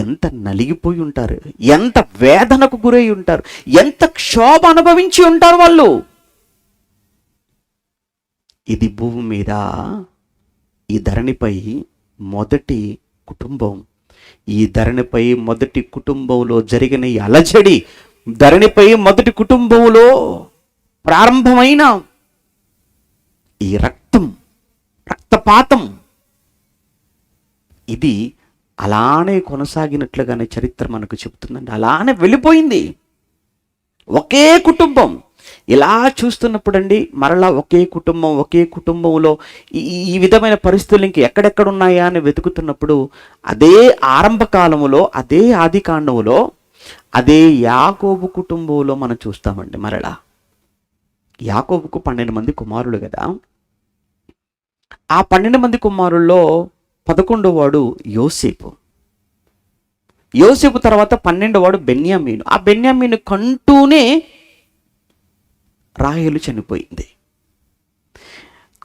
ఎంత నలిగిపోయి ఉంటారు, ఎంత వేదనకు గురై ఉంటారు, ఎంత క్షోభ అనుభవించి ఉంటారు వాళ్ళు. ఇది భూమి మీద, ఈ ధరణిపై మొదటి కుటుంబం. ఈ ధరణిపై మొదటి కుటుంబంలో జరిగిన ఈ అలజడి, ధరణిపై మొదటి కుటుంబంలో ప్రారంభమైన ఈ రక్తపాతం, ఇది అలానే కొనసాగినట్లుగానే చరిత్ర మనకు చెబుతుందండి. అలానే వెళ్ళిపోయింది. ఒకే కుటుంబం. ఇలా చూస్తున్నప్పుడు అండి, మరలా ఒకే కుటుంబంలో ఈ విధమైన పరిస్థితులు ఇంక ఎక్కడెక్కడ ఉన్నాయా అని వెతుకుతున్నప్పుడు అదే ఆరంభ కాలంలో, అదే ఆది కాండంలో, అదే యాకోబు కుటుంబంలో మనం చూస్తామండి. మరలా యాకోబుకు 12 మంది కుమారులు కదా. ఆ 12 మంది కుమారుల్లో 11వ వాడు యోసేపు. యోసేపు తర్వాత 12వ వాడు బెన్యామీను. ఆ బెన్యామీను కంటూనే రాహేలు చనిపోయింది.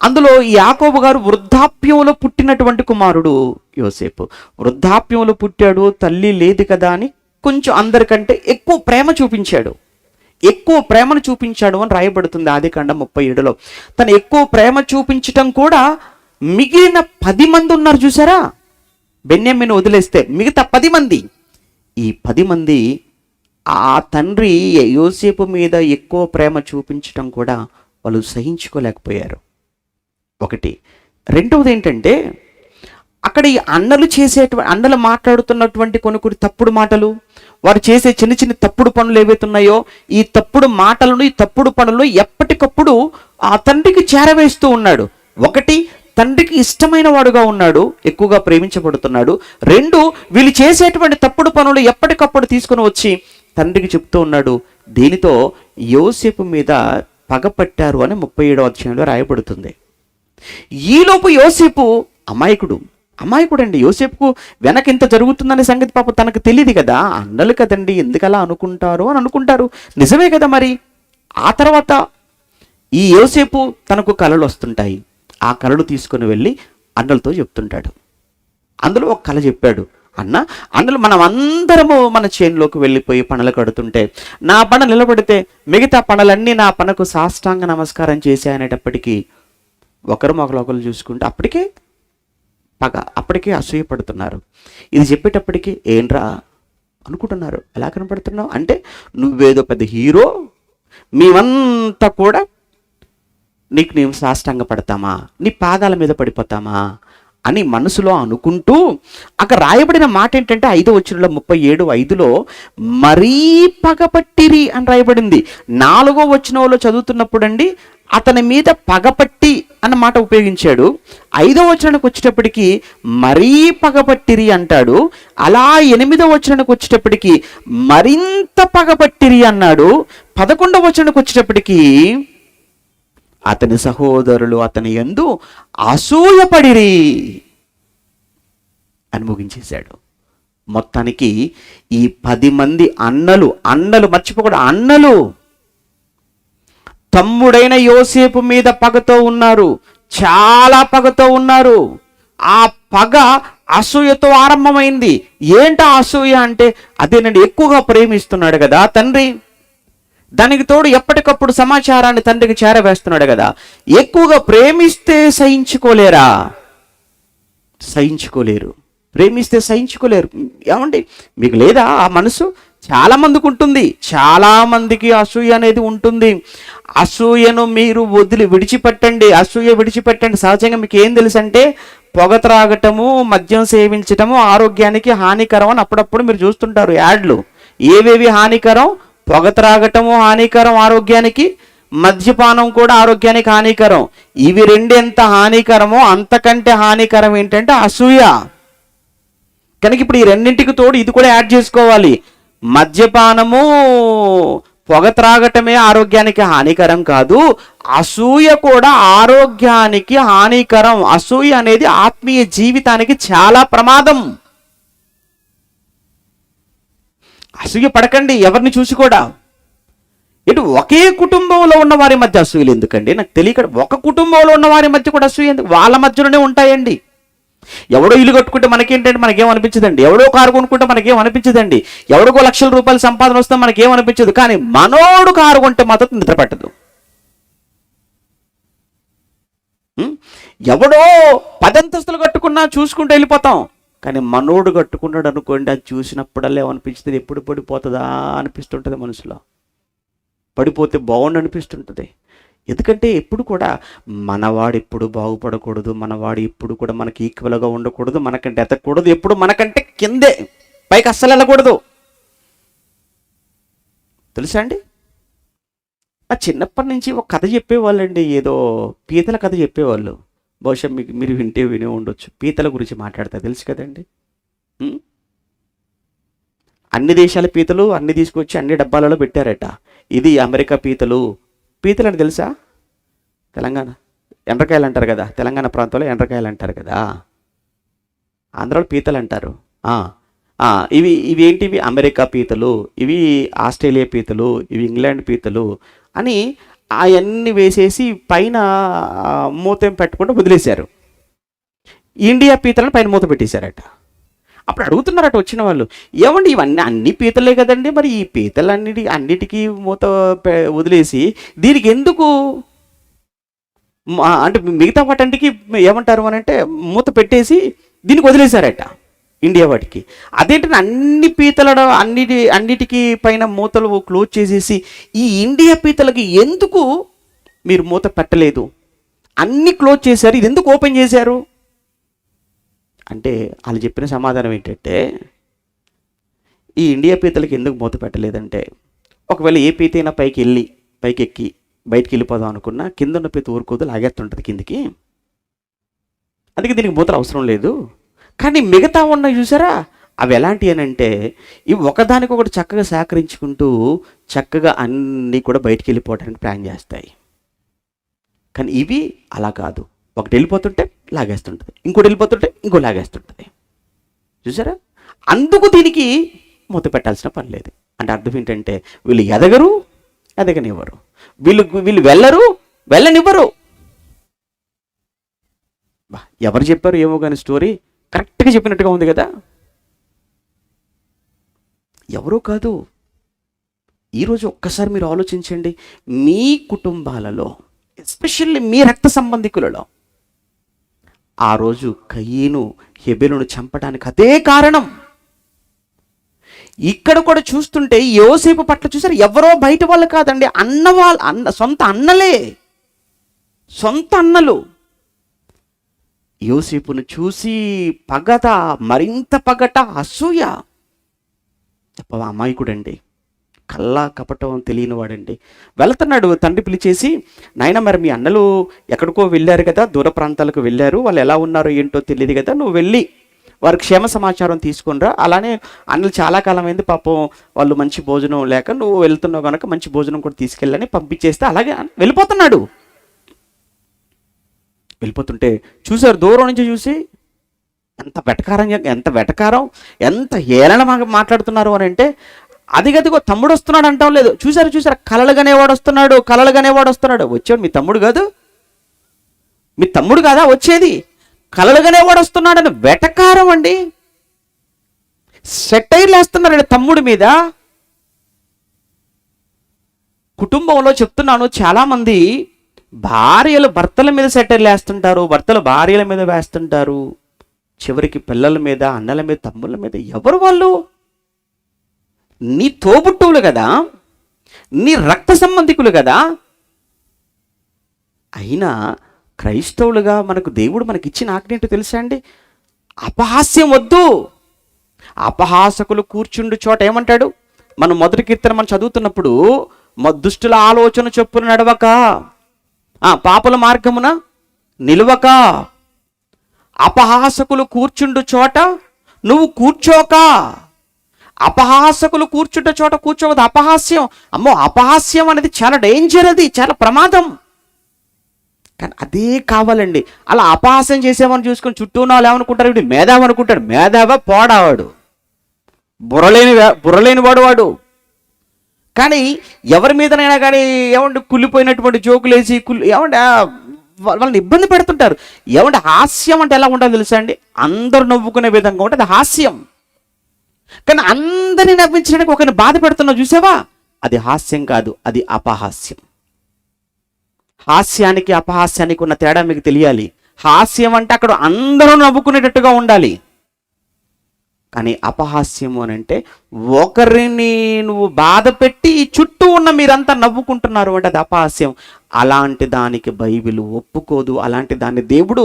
అందులో యాకోబు గారు వృద్ధాప్యంలో పుట్టినటువంటి కుమారుడు యోసేపు. వృద్ధాప్యంలో పుట్టాడు, తల్లి లేదు కదా అని కొంచెం అందరికంటే ఎక్కువ ప్రేమను చూపించాడు అని రాయబడుతుంది ఆదికాండం 37లో. తను ఎక్కువ ప్రేమ చూపించటం కూడా మిగిలిన 10 మంది ఉన్నారు చూసారా, బెన్యామీను వదిలేస్తే మిగతా 10 మంది. ఈ 10 మంది ఆ తండ్రి యోసేపు మీద ఎక్కువ ప్రేమ చూపించటం కూడా వాళ్ళు సహించుకోలేకపోయారు. ఒకటి. రెండవది ఏంటంటే, అక్కడ ఈ అన్నలు మాట్లాడుతున్నటువంటి కొన్ని తప్పుడు మాటలు, వారు చేసే చిన్న తప్పుడు పనులు ఏవైతే ఉన్నాయో, ఈ తప్పుడు మాటలను, ఈ తప్పుడు పనులను ఎప్పటికప్పుడు ఆ తండ్రికి చేరవేస్తూ ఉన్నాడు. ఒకటి, తండ్రికి ఇష్టమైన వాడుగా ఉన్నాడు, ఎక్కువగా ప్రేమించబడుతున్నాడు. 2, వీళ్ళు చేసేటువంటి తప్పుడు పనులు ఎప్పటికప్పుడు తీసుకుని వచ్చి తండ్రికి చెప్తూ ఉన్నాడు. దీనితో యోసేపు మీద పగపట్టారు అని 37వ అధ్యాయంలో రాయబడుతుంది. ఈలోపు యోసేపు అమాయకుడు అండి. యోసేపుకు వెనక ఇంత జరుగుతుందనే సంగతి పాపం తనకు తెలియదు కదా. అన్నలు కదండి, ఎందుకలా అనుకుంటారు అని అనుకుంటారు. నిజమే కదా. మరి ఆ తర్వాత ఈ యోసేపు తనకు కలలు వస్తుంటాయి. ఆ కలలు తీసుకుని వెళ్ళి అన్నలతో చెప్తుంటాడు. అందులో ఒక కళ చెప్పాడు. అన్నలు మనం అందరము మన చేనులోకి వెళ్ళిపోయి పనులు కడుతుంటే, నా పన నిలబడితే మిగతా పనులన్నీ నా పనకు సాష్టాంగ నమస్కారం చేశాయనేటప్పటికీ ఒకరు చూసుకుంటే అప్పటికే అసూయపడుతున్నారు. ఇది చెప్పేటప్పటికి ఏంట్రా అనుకుంటున్నారు. ఎలా కనపడుతున్నావు అంటే, నువ్వేదో పెద్ద హీరో, మేమంతా కూడా నీకు సాష్టాంగ పడతామా, నీ పాదాల మీద పడిపోతామా అని మనసులో అనుకుంటూ, అక్కడ రాయబడిన మాట ఏంటంటే 5వ వచనంలో 37:5లో మరీ పగపట్టిరి అని రాయబడింది. 4వ వచనంలో చదువుతున్నప్పుడు అండి అతని మీద పగపట్టి అన్న మాట ఉపయోగించాడు. 5వ వచనానికి వచ్చేటప్పటికి మరీ పగపట్టిరి అంటాడు. అలా 8వ వచనానికి వచ్చేటప్పటికి మరింత పగపట్టిరి అన్నాడు. 11వ వచనానికి వచ్చేటప్పటికి అతని సహోదరులు అతని యందు అసూయపడిరి అని ముగించేశాడు. మొత్తానికి ఈ 10 మంది అన్నలు మర్చిపోకూడదు, అన్నలు తమ్ముడైన యోసేపు మీద పగతో ఉన్నారు, చాలా పగతో ఉన్నారు. ఆ పగ అసూయతో ఆరంభమైంది. ఏంటా అసూయ అంటే, అదేనండి, ఎక్కువగా ప్రేమిస్తున్నాడు కదా తండ్రి. దానికి తోడు ఎప్పటికప్పుడు సమాచారాన్ని తండ్రికి చేరవేస్తున్నాడు కదా. ఎక్కువగా ప్రేమిస్తే సహించుకోలేరు. ప్రేమిస్తే సహించుకోలేరు. ఏమండి, మీకు లేదా ఆ మనసు? చాలా మందికి ఉంటుంది. చాలా మందికి అసూయ అనేది ఉంటుంది. అసూయను మీరు విడిచిపెట్టండి. సహజంగా మీకు ఏం తెలుసు అంటే, పొగ త్రాగటము, మద్యం సేవించటము ఆరోగ్యానికి హానికరం అని అప్పుడప్పుడు మీరు చూస్తుంటారు యాడ్లు. ఏవేవి హానికరం? పొగ త్రాగటము హానికరం ఆరోగ్యానికి, మద్యపానం కూడా ఆరోగ్యానికి హానికరం. ఇవి 2 ఎంత హానికరమో అంతకంటే హానికరం ఏంటంటే అసూయ. కనుక ఇప్పుడు ఈ రెండింటికి తోడు ఇది కూడా యాడ్ చేసుకోవాలి. మద్యపానము, పొగ త్రాగటమే ఆరోగ్యానికి హానికరం కాదు, అసూయ కూడా ఆరోగ్యానికి హానికరం. అసూయ అనేది ఆత్మీయ జీవితానికి చాలా ప్రమాదం. అసూయ పడకండి ఎవరిని చూసి కూడా. ఇటు ఒకే కుటుంబంలో ఉన్న వారి మధ్య అసూయలు ఎందుకండి నాకు తెలియక. ఒక కుటుంబంలో ఉన్న వారి మధ్య కూడా అసూయ ఎందుకు? వాళ్ళ మధ్యలోనే ఉంటాయండి. ఎవడో ఇల్లు కట్టుకుంటే మనకేంటంటే మనకేం అనిపించదండి. ఎవడో కారు కొనుక్కుంటే మనకేం అనిపించదండి. ఎవడికో లక్షల రూపాయల సంపాదన వస్తే మనకేం అనిపించదు. కానీ మనోడు కారు కొంటే మాత్రం నిద్ర పట్టదు. ఎవడో 10 అంతస్తులు కట్టుకున్నా చూసుకుంటూ వెళ్ళిపోతాం. కానీ మనోడు కట్టుకున్నాడు అనుకోండి, అది చూసినప్పుడల్లా ఏమనిపించుతుంది? ఎప్పుడు పడిపోతుందా అనిపిస్తుంటుంది మనసులో. పడిపోతే బాగుండు అనిపిస్తుంటుంది. ఎందుకంటే ఎప్పుడు కూడా మనవాడు ఎప్పుడు బాగుపడకూడదు, మనవాడు ఎప్పుడు కూడా మనకి ఈక్వల్గా ఉండకూడదు, మనకంటే ఎతకూడదు, ఎప్పుడు మనకంటే కిందే, పైకి అస్సలు వెళ్ళకూడదు. తెలుసా అండి? ఆ చిన్నప్పటి నుంచి ఒక కథ చెప్పేవాళ్ళండి, ఏదో పీతల కథ చెప్పేవాళ్ళు. బహుశా మీరు వినే ఉండొచ్చు. పీతల గురించి మాట్లాడతారు, తెలుసు కదండి. అన్ని దేశాల పీతలు అన్ని తీసుకొచ్చి అన్ని డబ్బాలలో పెట్టారట. ఇది అమెరికా పీతలు. పీతలు అని తెలుసా? తెలంగాణ ఎండ్రకాయలు అంటారు కదా, తెలంగాణ ప్రాంతంలో ఎండ్రకాయలు అంటారు కదా, ఆంధ్రాలో పీతలు అంటారు. ఇవి ఏంటివి? అమెరికా పీతలు, ఇవి ఆస్ట్రేలియా పీతలు, ఇవి ఇంగ్లాండ్ పీతలు అని అవన్నీ వేసేసి పైన మూత పెట్టకుండా వదిలేశారు. ఇండియా పీతలను పైన మూత పెట్టేశారట. అప్పుడు అడుగుతున్నారట వచ్చిన వాళ్ళు, ఏమండి ఇవన్నీ అన్ని పీతలే కదండి, మరి ఈ అన్నిటికీ మూత వదిలేసి దీనికి ఎందుకు అంటే మిగతా వాటంటికి ఏమంటారు అని అంటే మూత పెట్టేసి దీనికి వదిలేశారట ఇండియా వాటికి. అదేంటంటే అన్ని పీతల అన్నిటికీ పైన మూతలు క్లోజ్ చేసేసి ఈ ఇండియా పీతలకి ఎందుకు మీరు మూత పెట్టలేదు? అన్ని క్లోజ్ చేశారు, ఇది ఎందుకు ఓపెన్ చేశారు అంటే వాళ్ళు చెప్పిన సమాధానం ఏంటంటే, ఈ ఇండియా పీతలకి ఎందుకు మూత పెట్టలేదంటే, ఒకవేళ ఏ పీత అయినా పైకెక్కి బయటికి వెళ్ళిపోదాం అనుకున్నా కింద ఉన్న పీత ఊరుకోదు, లాగేస్తుంటుంది కిందికి, అందుకే దీనికి మూతలు అవసరం లేదు. కానీ మిగతా ఉన్నవి చూసారా, అవి ఎలాంటివి అని అంటే ఇవి ఒకదానికొకటి చక్కగా సహకరించుకుంటూ చక్కగా అన్నీ కూడా బయటికి వెళ్ళిపోవడానికి ప్లాన్ చేస్తాయి. కానీ ఇవి అలా కాదు, ఒకటి వెళ్ళిపోతుంటే లాగేస్తుంటుంది, ఇంకోటి వెళ్ళిపోతుంటే ఇంకో లాగేస్తుంటుంది. చూసారా? అందుకు దీనికి మూత పెట్టాల్సిన పని లేదు. అంటే అర్థం ఏంటంటే వీళ్ళు ఎదగనివ్వరు, వీళ్ళు వెళ్ళనివ్వరు. ఎవరు చెప్పారు ఏమో కానీ స్టోరీ కరెక్ట్గా చెప్పినట్టుగా ఉంది కదా. ఎవరో కాదు. ఈరోజు ఒక్కసారి మీరు ఆలోచించండి, మీ కుటుంబాలలో ఎస్పెషల్లీ మీ రక్త సంబంధికులలో ఆ రోజు కయీను హెబెలును చంపడానికి అదే కారణం. ఇక్కడ కూడా చూస్తుంటే యోసేపు పట్ల చూసారు, ఎవరో బయట వాళ్ళు కాదండి, సొంత అన్నలు యోసేపును చూసి పగట, మరింత పగట, అసూయ. అమాయకుడండి, కల్లా కపటం తెలియని వాడండి. వెళ్తున్నాడు, తండ్రి పిలిచేసి, నాయన మరి మీ అన్నలు ఎక్కడికో వెళ్ళారు కదా, దూర ప్రాంతాలకు వెళ్ళారు, వాళ్ళు ఎలా ఉన్నారో ఏంటో తెలియదు కదా, నువ్వు వెళ్ళి వారి క్షేమ సమాచారం తీసుకునిరా. అలానే అన్నలు చాలా కాలం అయింది పాపం, వాళ్ళు మంచి భోజనం లేక నువ్వు వెళ్తున్నావు కనుక మంచి భోజనం కూడా తీసుకెళ్ళని పంపించేస్తే అలాగే వెళ్ళిపోతుంటే చూసారు, దూరం నుంచి చూసి ఎంత వెటకారం, ఎంత హేళన మాట్లాడుతున్నారు అని అంటే, అదిగదిగో తమ్ముడు వస్తున్నాడు అంటాం లేదు. చూసారు కలలుగనేవాడు వస్తున్నాడు. వచ్చాడు మీ తమ్ముడు కాదా వచ్చేది, కలలుగనేవాడు వస్తున్నాడని వెటకారం అండి. సెటైర్లు వేస్తున్నారండి తమ్ముడి మీద. కుటుంబంలో చెప్తున్నాను, చాలామంది భార్యలు భర్తల మీద సెటైర్లు వేస్తుంటారు, భర్తలు భార్యల మీద వేస్తుంటారు, చివరికి పిల్లల మీద, అన్నల మీద, తమ్ముళ్ళ మీద. ఎవరు వాళ్ళు? నీ తోబుట్టువులు కదా, నీ రక్త సంబంధికులు కదా. అయినా క్రైస్తవులుగా దేవుడు మనకిచ్చిన ఆజ్ఞ తెలుసా అండి? అపహాస్యం వద్దు. అపహాసకులు కూర్చుండు చోట ఏమంటాడు? మనం మొదటి కీర్తన మనం చదువుతున్నప్పుడు, దుష్టుల ఆలోచన చొప్పున నడవక, పాపుల మార్గమున నిలువక, అపహాసకులు కూర్చుండు చోట నువ్వు కూర్చోక. అపహాసకులు కూర్చుంట చోట కూర్చోవద్దు. అపహాస్యం, అమ్మో అపహాస్యం అనేది చాలా డేంజర్, అది చాలా ప్రమాదం. కానీ అదే కావాలండి. అలా అపహాస్యం చేసేమని చూసుకొని చుట్టూ ఉన్న వాళ్ళు ఏమనుకుంటారు, వీడు మేధావి అనుకుంటాడు. మేధావా పోడావాడు, బుర్రలేని వాడు. కానీ ఎవరి మీదనైనా కానీ ఏమంటే కుళ్ళిపోయినటువంటి జోకులేసి ఏమంటే వాళ్ళని ఇబ్బంది పెడుతుంటారు. ఏమంటే హాస్యం అంటే ఎలా ఉంటుందో తెలుసా అండి, అందరూ నవ్వుకునే విధంగా ఉంటుంది హాస్యం. కానీ అందరినీ నవ్వించడానికి ఒకరిని బాధ పెడుతున్నావు చూసావా, అది హాస్యం కాదు, అది అపహాస్యం. హాస్యానికి అపహాస్యానికి ఉన్న తేడా మీకు తెలియాలి. హాస్యం అంటే అక్కడ అందరూ నవ్వుకునేటట్టుగా ఉండాలి. కానీ అపహాస్యము అని అంటే ఒకరిని నువ్వు బాధ పెట్టి చుట్టూ ఉన్న మీరంతా నవ్వుకుంటున్నారు అంటే అది అపహాస్యం. అలాంటి దానికి బైబిల్ ఒప్పుకోదు. అలాంటి దాన్ని దేవుడు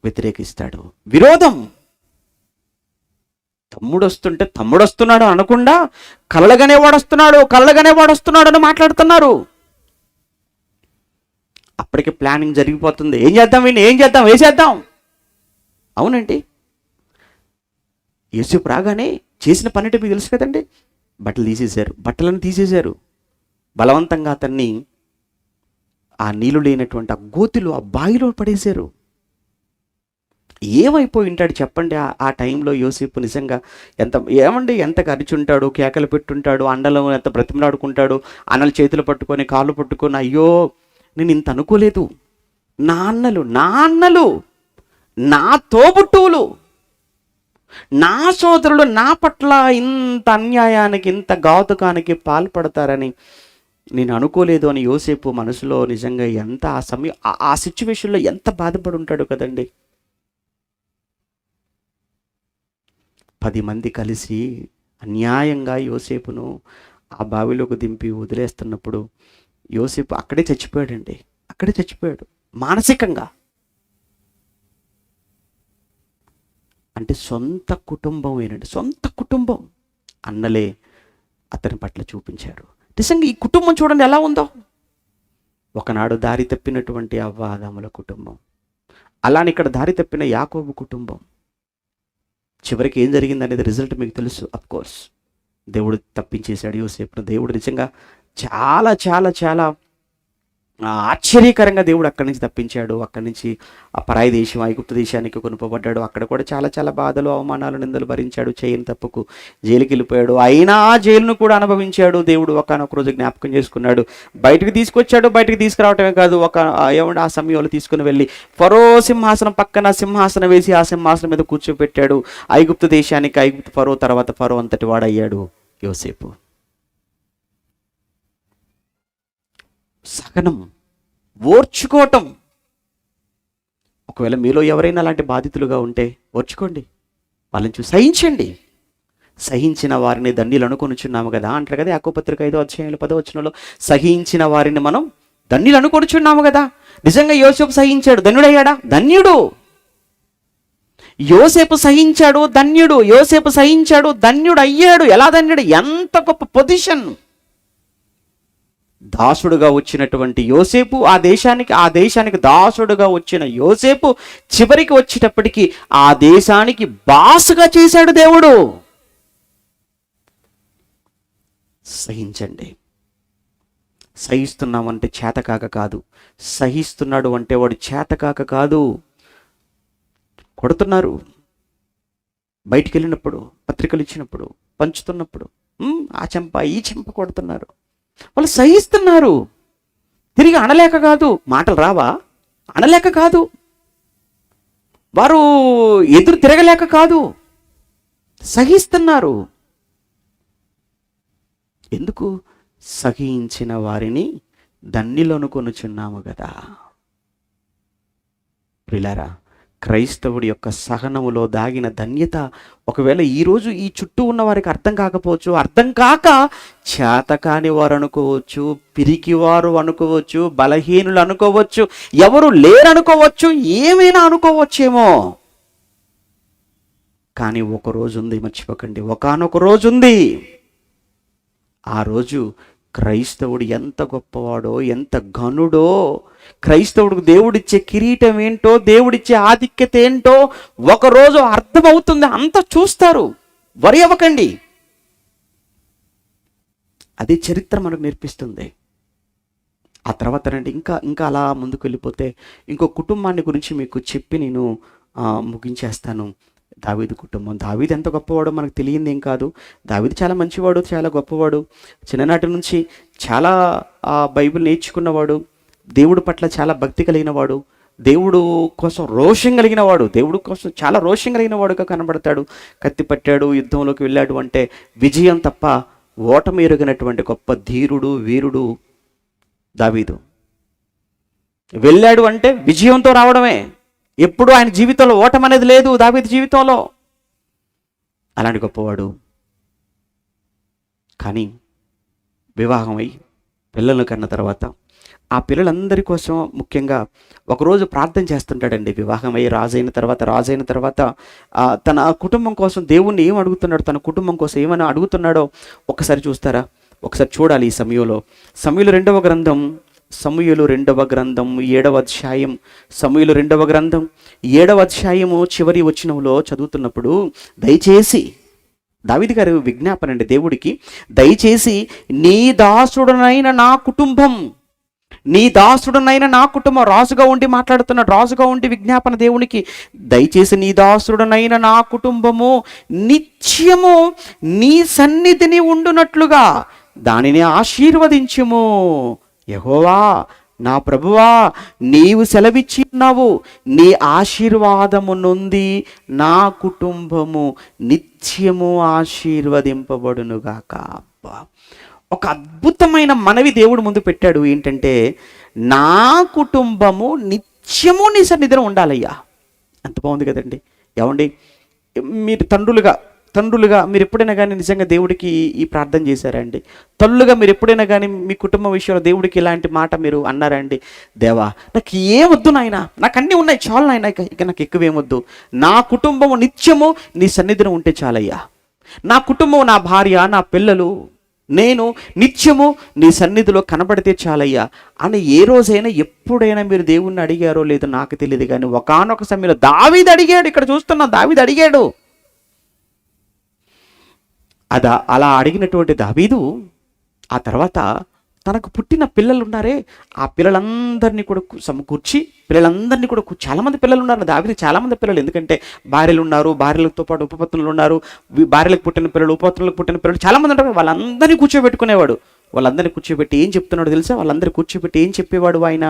వ్యతిరేకిస్తాడు. విరోధం. తమ్ముడు వస్తుంటే తమ్ముడు వస్తున్నాడు అనకుండా కళ్ళగానే వాడొస్తున్నాడు అని మాట్లాడుతున్నారు. అప్పటికి ప్లానింగ్ జరిగిపోతుంది. ఏం చేద్దాం వేసేద్దాం. అవునండి, యేసుప్రభు రాగానే చేసిన పనిటి మీకు తెలుసు కదండి. బట్టలను తీసేశారు. బలవంతంగా అతన్ని ఆ నీళ్లు లేనటువంటి ఆ గోతిలో, ఆ బావిలో పడేశారు. ఏమైపోయి ఉంటాడు చెప్పండి ఆ టైంలో యోసేపు? నిజంగా ఎంత అరిచుంటాడు, కేకలు పెట్టుంటాడు, అండలో ఎంత బ్రతిమలాడుకుంటాడు, అన్నల చేతులు పట్టుకొని కాళ్ళు పట్టుకొని, అయ్యో నేను ఇంత అనుకోలేదు, నా అన్నలు నా తోబుట్టువులు, నా సోదరులు నా పట్ల ఇంత అన్యాయానికి, ఇంత ఘాతుకానికి పాల్పడతారని నేను అనుకోలేదు అని యోసేపు మనసులో నిజంగా ఎంత ఆ సిచ్యువేషన్లో ఎంత బాధపడి ఉంటాడు కదండి. 10 మంది కలిసి అన్యాయంగా యోసేపును ఆ బావిలోకి దింపి వదిలేస్తున్నప్పుడు యోసేపు అక్కడే చచ్చిపోయాడు మానసికంగా. అంటే సొంత కుటుంబం అన్నలే అతని పట్ల చూపించారు. నిజంగా ఈ కుటుంబం చూడండి ఎలా ఉందో. ఒకనాడు దారి తప్పినటువంటి అవ్వ ఆదాముల కుటుంబం, అలానే ఇక్కడ దారి తప్పిన యాకోబు కుటుంబం. చివరికి ఏం జరిగింది అనేది రిజల్ట్ మీకు తెలుసు. అఫ్కోర్స్ దేవుడు తప్పించేశాడు యోసేపును. దేవుడు నిజంగా చాలా చాలా చాలా ఆశ్చర్యకరంగా దేవుడు అక్కడి నుంచి తప్పించాడు. అక్కడి నుంచి ఆ పరాయి దేశం ఐగుప్తు దేశానికి కొనుపబడ్డాడు. అక్కడ కూడా చాలా చాలా బాధలు, అవమానాలు, నిందలు భరించాడు. చేయని తప్పుకు జైలుకి వెళ్ళిపోయాడు. అయినా ఆ జైలును కూడా అనుభవించాడు. దేవుడు ఒకనొక రోజు జ్ఞాపకం చేసుకున్నాడు, బయటికి తీసుకొచ్చాడు. బయటికి తీసుకురావటమే కాదు, ఆ సమయంలో తీసుకుని వెళ్ళి ఫరో సింహాసనం పక్కన సింహాసనం వేసి ఆ సింహాసనం మీద కూర్చోబెట్టాడు. ఐగుప్తు దేశానికి ఐగుప్తు ఫరో తర్వాత ఫరో అంతటి వాడయ్యాడు యోసేపు. సహనం, ఓర్చుకోవటం. ఒకవేళ మీలో ఎవరైనా అలాంటి బాధితులుగా ఉంటే ఓర్చుకోండి, వాళ్ళని చూసి సహించండి. సహించిన వారిని ధన్యులు అనుకొనుచున్నాము కదా అంటారు కదా యాకోబు పత్రిక 5:10 సహించిన వారిని మనం ధన్యులు అనుకొనుచున్నాము కదా. నిజంగా యోసేపు సహించాడు, ధన్యుడయ్యాడా? ధన్యుడు. యోసేపు సహించాడు, ధన్యుడు అయ్యాడు. ఎలా ధన్యుడు? ఎంత గొప్ప పొజిషన్. దాసుడుగా వచ్చినటువంటి యోసేపు ఆ దేశానికి దాసుడుగా వచ్చిన యోసేపు చివరికి వచ్చేటప్పటికి ఆ దేశానికి బాసుగా చేశాడు దేవుడు. సహించండి. సహిస్తున్నామంటే చేతకాక కాదు, సహిస్తున్నాడు అంటే వాడు చేతకాక కాదు. కొడుతున్నారు, బయటికి వెళ్ళినప్పుడు, పత్రికలు ఇచ్చినప్పుడు, పంచుతున్నప్పుడు ఆ చెంప ఈ చెంప కొడుతున్నారు. వాళ్ళు సహిస్తున్నారు. తిరిగి అనలేక కాదు, మాటలు రావా అనలేక కాదు, వారు ఎదురు తిరగలేక కాదు, సహిస్తున్నారు. ఎందుకు? సహించిన వారిని ధన్యులు అనుకొనుచున్నాము కదా. ప్రియులారా, క్రైస్తవుడి యొక్క సహనములో దాగిన ధన్యత ఒకవేళ ఈరోజు ఈ చుట్టూ ఉన్న వారికి అర్థం కాకపోవచ్చు, అర్థం కాక చేతకాని వారు అనుకోవచ్చు, పిరికివారు అనుకోవచ్చు, బలహీనులు అనుకోవచ్చు, ఎవరు లేరనుకోవచ్చు, ఏమైనా అనుకోవచ్చేమో. కానీ ఒక రోజు ఉంది, మర్చిపోకండి, ఒకానొక రోజు ఉంది. ఆ రోజు క్రైస్తవుడు ఎంత గొప్పవాడో, ఎంత ఘనుడో, క్రైస్తవుడికి దేవుడిచ్చే కిరీటం ఏంటో, దేవుడిచ్చే ఆధిక్యత ఏంటో ఒకరోజు అర్థమవుతుంది. అంతా చూస్తారు. వరి అవ్వకండి. అది చరిత్ర మనకు నేర్పిస్తుంది. ఆ తర్వాత రండి ఇంకా ఇంకా అలా ముందుకు వెళ్ళిపోతే ఇంకో కుటుంబాన్ని గురించి మీకు చెప్పి నేను ముగించేస్తాను. దావీదు కుటుంబం. దావీదు ఎంత గొప్పవాడో మనకు తెలియంది ఏం కాదు. దావీదు చాలా మంచివాడు, చాలా గొప్పవాడు. చిన్ననాటి నుంచి చాలా బైబిల్ నేర్చుకున్నవాడు, దేవుడి పట్ల చాలా భక్తి కలిగిన వాడు, దేవుడు కోసం రోషం కలిగిన వాడు, దేవుడు కోసం చాలా రోషం కలిగిన వాడుగా కనబడతాడు. కత్తి పట్టాడు, యుద్ధంలోకి వెళ్ళాడు అంటే విజయం తప్ప ఓటమి ఎరుగినటువంటి గొప్ప ధీరుడు, వీరుడు దావీదు. వెళ్ళాడు అంటే విజయంతో రావడమే. ఎప్పుడు ఆయన జీవితంలో ఓటమి అనేది లేదు దావీదు జీవితంలో. అలాంటి గొప్పవాడు. కానీ వివాహమై పిల్లలను కన్న తర్వాత ఆ పిల్లలందరి కోసం ముఖ్యంగా ఒకరోజు ప్రార్థన చేస్తుంటాడండి. వివాహమై రాజైన తర్వాత తన కుటుంబం కోసం దేవుణ్ణి ఏం అడుగుతున్నాడు, తన కుటుంబం కోసం ఏమైనా అడుగుతున్నాడో ఒకసారి చూస్తారా? ఒకసారి చూడాలి. ఈ సమయంలో సమూయేలు రెండవ గ్రంథం 7వ అధ్యాయం, సమూయేలు 2వ గ్రంథం 7వ అధ్యాయము చివరి వచనంలో చదువుతున్నప్పుడు దయచేసి దావీదు గారి విజ్ఞాపన అండి దేవుడికి, దయచేసి నీ దాసుడనైన నా కుటుంబం, రాజుగా ఉండి మాట్లాడుతున్నాడు, రాజుగా ఉండి విజ్ఞాపన దేవునికి, దయచేసి నీ దాసుడనైన నా కుటుంబము నిత్యము నీ సన్నిధిని ఉండునట్లుగా దానిని ఆశీర్వదించుము. యెహోవా నా ప్రభువా, నీవు సెలవిచ్చి ఉన్నావు, నీ ఆశీర్వాదము నుండి నా కుటుంబము నిత్యము ఆశీర్వదింపబడునుగాక. ఒక అద్భుతమైన మనవి దేవుడు ముందు పెట్టాడు. ఏంటంటే నా కుటుంబము నిత్యము నీ సన్నిధిలో ఉండాలయ్యా. అంత బాగుంది కదండి. ఏమండి, మీరు తండ్రులుగా మీరు ఎప్పుడైనా కానీ నిజంగా దేవుడికి ఈ ప్రార్థన చేశారా అండి? తల్లుగా మీరు ఎప్పుడైనా కానీ మీ కుటుంబం విషయంలో దేవుడికి ఇలాంటి మాట మీరు అన్నారా అండి? దేవా, నాకు ఏమొద్దు నాయన, నాకు అన్నీ ఉన్నాయి చాలు నాయన, ఇక నాకు ఎక్కువేమొద్దు, నా కుటుంబము నిత్యము నీ సన్నిధిలో ఉంటే చాలయ్యా, నా కుటుంబం, నా భార్య, నా పిల్లలు, నేను నిత్యము నీ సన్నిధిలో కనబడితే చాలయ్యా అని ఏ రోజైనా ఎప్పుడైనా మీరు దేవుణ్ణి అడిగారో లేదో నాకు తెలియదు. కానీ ఒకానొక సమయంలో దావీదు అడిగాడు. ఇక్కడ చూస్తున్నా, దావీదు అడిగాడు. అలా అడిగినటువంటి దావీదు ఆ తర్వాత తనకు పుట్టిన పిల్లలు ఉన్నారే, ఆ పిల్లలందరినీ కూడా సమకూర్చి, పిల్లలందరినీ కూడా చాలామంది పిల్లలు ఉన్నారు దావీదు, చాలామంది పిల్లలు. ఎందుకంటే భార్యలు ఉన్నారు, భార్యలతో పాటు ఉపపత్నులు ఉన్నారు, భార్యలకు పుట్టిన పిల్లలు, ఉపపత్నులకు పుట్టిన పిల్లలు చాలామంది ఉంటారు. వాళ్ళందరినీ కూర్చోబెట్టుకునేవాడు. వాళ్ళందరినీ కూర్చోబెట్టి ఏం చెప్తున్నాడు తెలుసా? వాళ్ళందరూ కూర్చోబెట్టి ఏం చెప్పేవాడు ఆయన?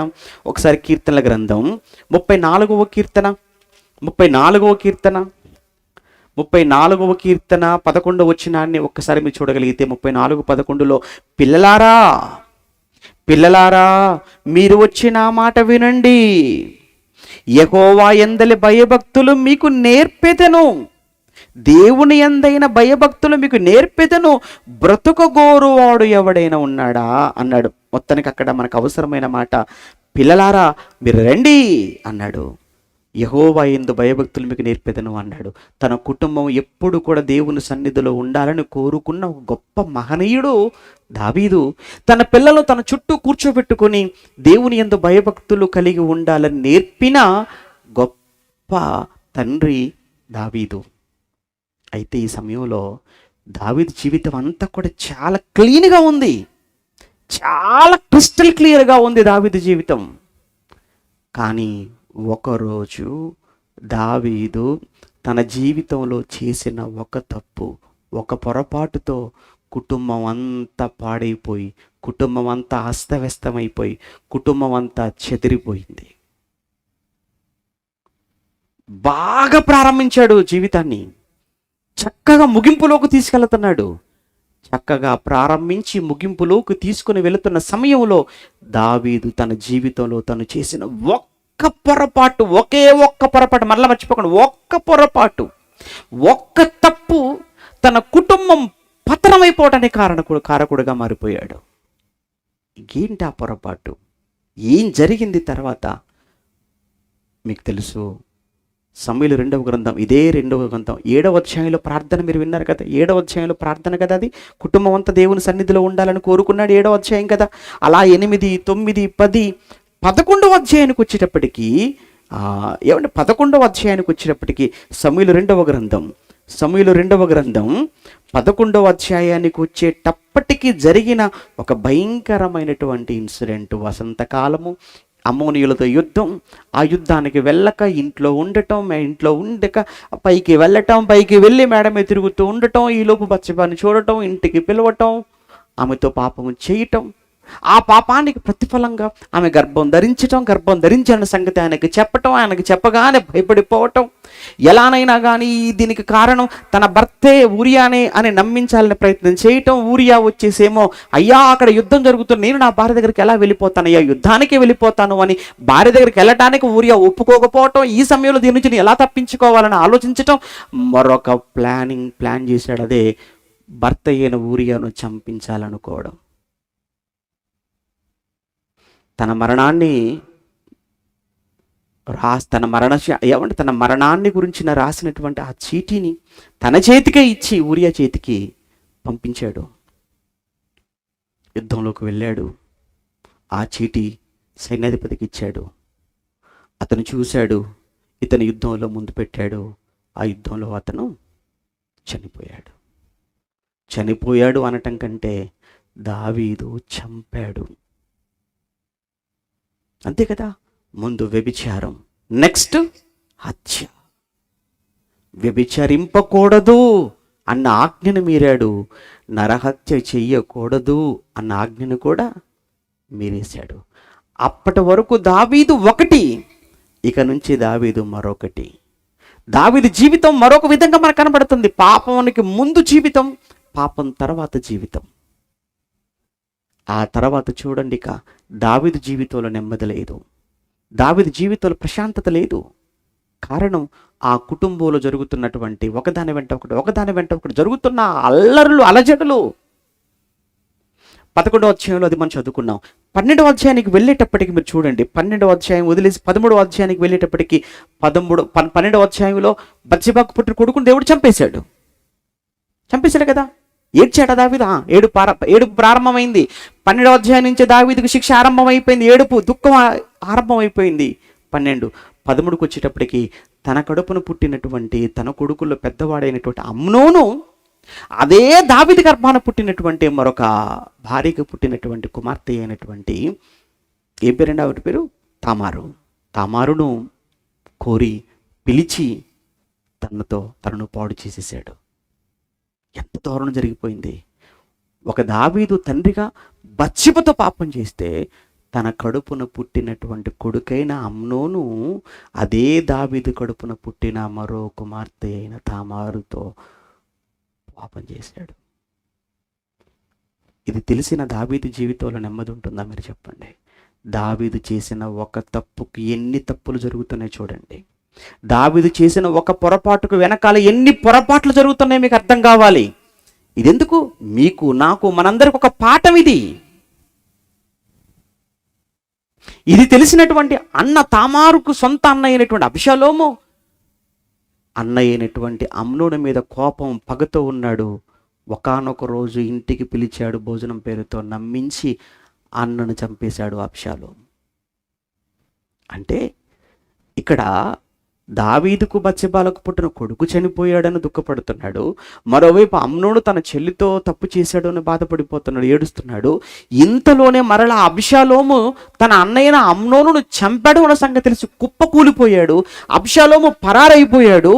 ఒకసారి కీర్తనల గ్రంథం 34వ కీర్తన 11వ వచనాన్ని ఒక్కసారి మీరు చూడగలిగితే, 34:11లో పిల్లలారా మీరు వచ్చి నా మాట వినండి, యెహోవా యందలి భయభక్తులు మీకు నేర్పెదను, దేవుని యందైన భయభక్తులు మీకు నేర్పెదను, బ్రతుకగోరువాడు ఎవడైనా ఉన్నాడా అన్నాడు. మొత్తానికి అక్కడ మనకు అవసరమైన మాట పిల్లలారా మీరు రండి అన్నాడు. యెహోవా యందు భయభక్తులు మీకు నేర్పెదను అన్నాడు. తన కుటుంబం ఎప్పుడు కూడా దేవుని సన్నిధిలో ఉండాలని కోరుకున్న ఒక గొప్ప మహనీయుడు దావీదు. తన పిల్లలు తన చుట్టూ కూర్చోబెట్టుకొని దేవుని యందు భయభక్తులు కలిగి ఉండాలని నేర్పిన గొప్ప తండ్రి దావీదు. అయితే ఈ సమయంలో దావీదు జీవితం అంతా కూడా చాలా క్లీన్గా ఉంది, చాలా క్రిస్టల్ క్లియర్గా ఉంది దావీదు జీవితం. కానీ ఒకరోజు దావీదు తన జీవితంలో చేసిన ఒక తప్పు, ఒక పొరపాటుతో కుటుంబం అంతా పాడైపోయి, కుటుంబం అంతా అస్తవ్యస్తమైపోయి, కుటుంబం అంతా చెదిరిపోయింది. బాగా ప్రారంభించాడు జీవితాన్ని, చక్కగా ముగింపులోకి తీసుకెళ్తున్నాడు. చక్కగా ప్రారంభించి ముగింపులోకి తీసుకుని వెళుతున్న సమయంలో దావీదు తన జీవితంలో తను చేసిన ఒకే ఒక్క పొరపాటు, మరలా మర్చిపోకండి, ఒక్క తప్పు తన కుటుంబం పతనమైపోవటానికి కారకుడుగా మారిపోయాడు. ఏంటి ఆ పొరపాటు? ఏం జరిగింది తర్వాత మీకు తెలుసు. సమూయేలు 2వ గ్రంథం, ఇదే 2వ గ్రంథం 7వ అధ్యాయంలో ప్రార్థన మీరు విన్నారు కదా. 7వ అధ్యాయంలో ప్రార్థన కదా అది. కుటుంబం అంతా దేవుని సన్నిధిలో ఉండాలని కోరుకున్నాడు. 7వ అధ్యాయం కదా. అలా 8, 9, 10, 11వ అధ్యాయానికి వచ్చేటప్పటికి సమూయేలు 2వ గ్రంథం సమూయేలు 2వ గ్రంథం 11వ అధ్యాయానికి వచ్చేటప్పటికి జరిగిన ఒక భయంకరమైనటువంటి ఇన్సిడెంట్. వసంతకాలము, అమ్మోనీయులతో యుద్ధం. ఆ యుద్ధానికి వెళ్ళక ఇంట్లో ఉండటం, ఇంట్లో ఉండక పైకి వెళ్ళటం, పైకి వెళ్ళి మేడ మీద తిరుగుతూ ఉండటం, ఈలోపు బత్షెబాని చూడటం, ఇంటికి పిలవటం, ఆమెతో పాపము చేయటం. ఆ పాపానికి ప్రతిఫలంగా ఆమె గర్భం ధరించిన సంగతి ఆయనకి చెప్పటం, ఆయనకి చెప్పగానే భయపడిపోవటం. ఎలానైనా కానీ దీనికి కారణం తన భర్తే ఊరియానే అని నమ్మించాలని ప్రయత్నం చేయటం. ఊరియా వచ్చేసేమో, అయ్యా అక్కడ యుద్ధం జరుగుతుంది, నేను నా భార్య దగ్గరికి ఎలా వెళ్ళిపోతాను, అయ్యా యుద్ధానికి వెళ్ళిపోతాను అని భార్య దగ్గరికి వెళ్ళటానికి ఊరియా ఒప్పుకోకపోవటం. ఈ సమయంలో దీని నుంచి ఎలా తప్పించుకోవాలని ఆలోచించటం. మరొక ప్లాన్ చేశాడు, అదే భర్త అయిన ఊరియాను చంపించాలనుకోవడం. తన మరణాన్ని గురించిన రాసినటువంటి ఆ చీటీని తన చేతికే ఇచ్చి ఊరియా చేతికి పంపించాడు. యుద్ధంలోకి వెళ్ళాడు. ఆ చీటీ సైన్యాధిపతికి ఇచ్చాడు. అతను చూశాడు, ఇతను యుద్ధంలో ముందు పెట్టాడు. ఆ యుద్ధంలో అతను చనిపోయాడు అనటం కంటే దావీదు చంపాడు. అంతే కదా. ముందు వ్యభిచారం, నెక్స్ట్ హత్య. వ్యభిచరింపకూడదు అన్న ఆజ్ఞను మీరాడు, నరహత్య చెయ్యకూడదు అన్న ఆజ్ఞను కూడా మీరేశాడు. అప్పటి వరకు దావీదు ఒకటి, ఇక నుంచి దావీదు మరొకటి. దావీదు జీవితం మరొక విధంగా మనకు కనబడుతుంది. పాపానికి ముందు జీవితం, పాపం తర్వాత జీవితం. ఆ తర్వాత చూడండి, ఇక దావీదు జీవితంలో నెమ్మది లేదు, దావీదు జీవితంలో ప్రశాంతత లేదు. కారణం ఆ కుటుంబంలో జరుగుతున్నటువంటి ఒకదాని వెంట ఒకటి జరుగుతున్న అల్లరులు, అలజడులు. 11వ అధ్యాయంలో అది మనం చదువుకున్నాం. 12వ అధ్యాయానికి వెళ్ళేటప్పటికి మీరు చూడండి, 12వ అధ్యాయం వదిలేసి 13వ అధ్యాయానికి వెళ్ళేటప్పటికి 12వ అధ్యాయంలో బత్షెబాకు పుట్టిన కొడుకుని దేవుడు చంపేశాడు కదా. ఏడ్చాడు దావీదు. ఏడుపు ప్రారంభమైంది. 12వ అధ్యాయం నుంచి దావీదుకు శిక్ష ఆరంభమైపోయింది. ఏడుపు, దుఃఖం ఆరంభమైపోయింది. 13కు వచ్చేటప్పటికి తన కడుపును పుట్టినటువంటి తన కొడుకుల్లో పెద్దవాడైనటువంటి అమ్నోను, అదే దావీదు గర్భాన పుట్టినటువంటి మరొక భార్యకు పుట్టినటువంటి కుమార్తె అయినటువంటి ఏం పేరండి ఆవిడ పేరు? తామారును కోరి పిలిచి తనను పాడు చేసేసాడు. ఎంత దారుణం జరిగిపోయింది. ఒక దావీదు తండ్రిగా బత్షెబతో పాపం చేస్తే తన కడుపున పుట్టినటువంటి కొడుకైన అమ్నోను అదే దావీదు కడుపున పుట్టిన మరో కుమార్తె అయిన తామారుతో పాపం చేశాడు. ఇది తెలిసిన దావీదు జీవితంలో నెమ్మది ఉంటుందా మీరు చెప్పండి? దావీదు చేసిన ఒక తప్పుకి ఎన్ని తప్పులు జరుగుతున్నాయి చూడండి. దావీదు చేసిన ఒక పొరపాటుకు వెనకాల ఎన్ని పొరపాట్లు జరుగుతున్నాయి మీకు అర్థం కావాలి. ఇదెందుకు? మీకు, నాకు, మనందరికి ఒక పాఠం ఇది తెలిసినటువంటి అన్న తామారుకు సొంత అన్న అయినటువంటి అబ్షాలోము అన్న అయినటువంటి అమ్నోను మీద కోపం, పగతో ఉన్నాడు. ఒకానొక రోజు ఇంటికి పిలిచాడు, భోజనం పేరుతో నమ్మించి అన్నను చంపేశాడు అబ్షాలోము. అంటే ఇక్కడ దావీదుకు బత్షెబాలకు పుట్టిన కొడుకు చనిపోయాడని దుఃఖపడుతున్నాడు. మరోవైపు అమ్నోను తన చెల్లితో తప్పు చేశాడు అని బాధపడిపోతున్నాడు, ఏడుస్తున్నాడు. ఇంతలోనే మరలా అబ్షాలోము తన అన్నయ్యన అమ్నోనును చంపాడు అన్న సంగతి తెలిసి కుప్పకూలిపోయాడు. అబ్షాలోము పరారైపోయాడు.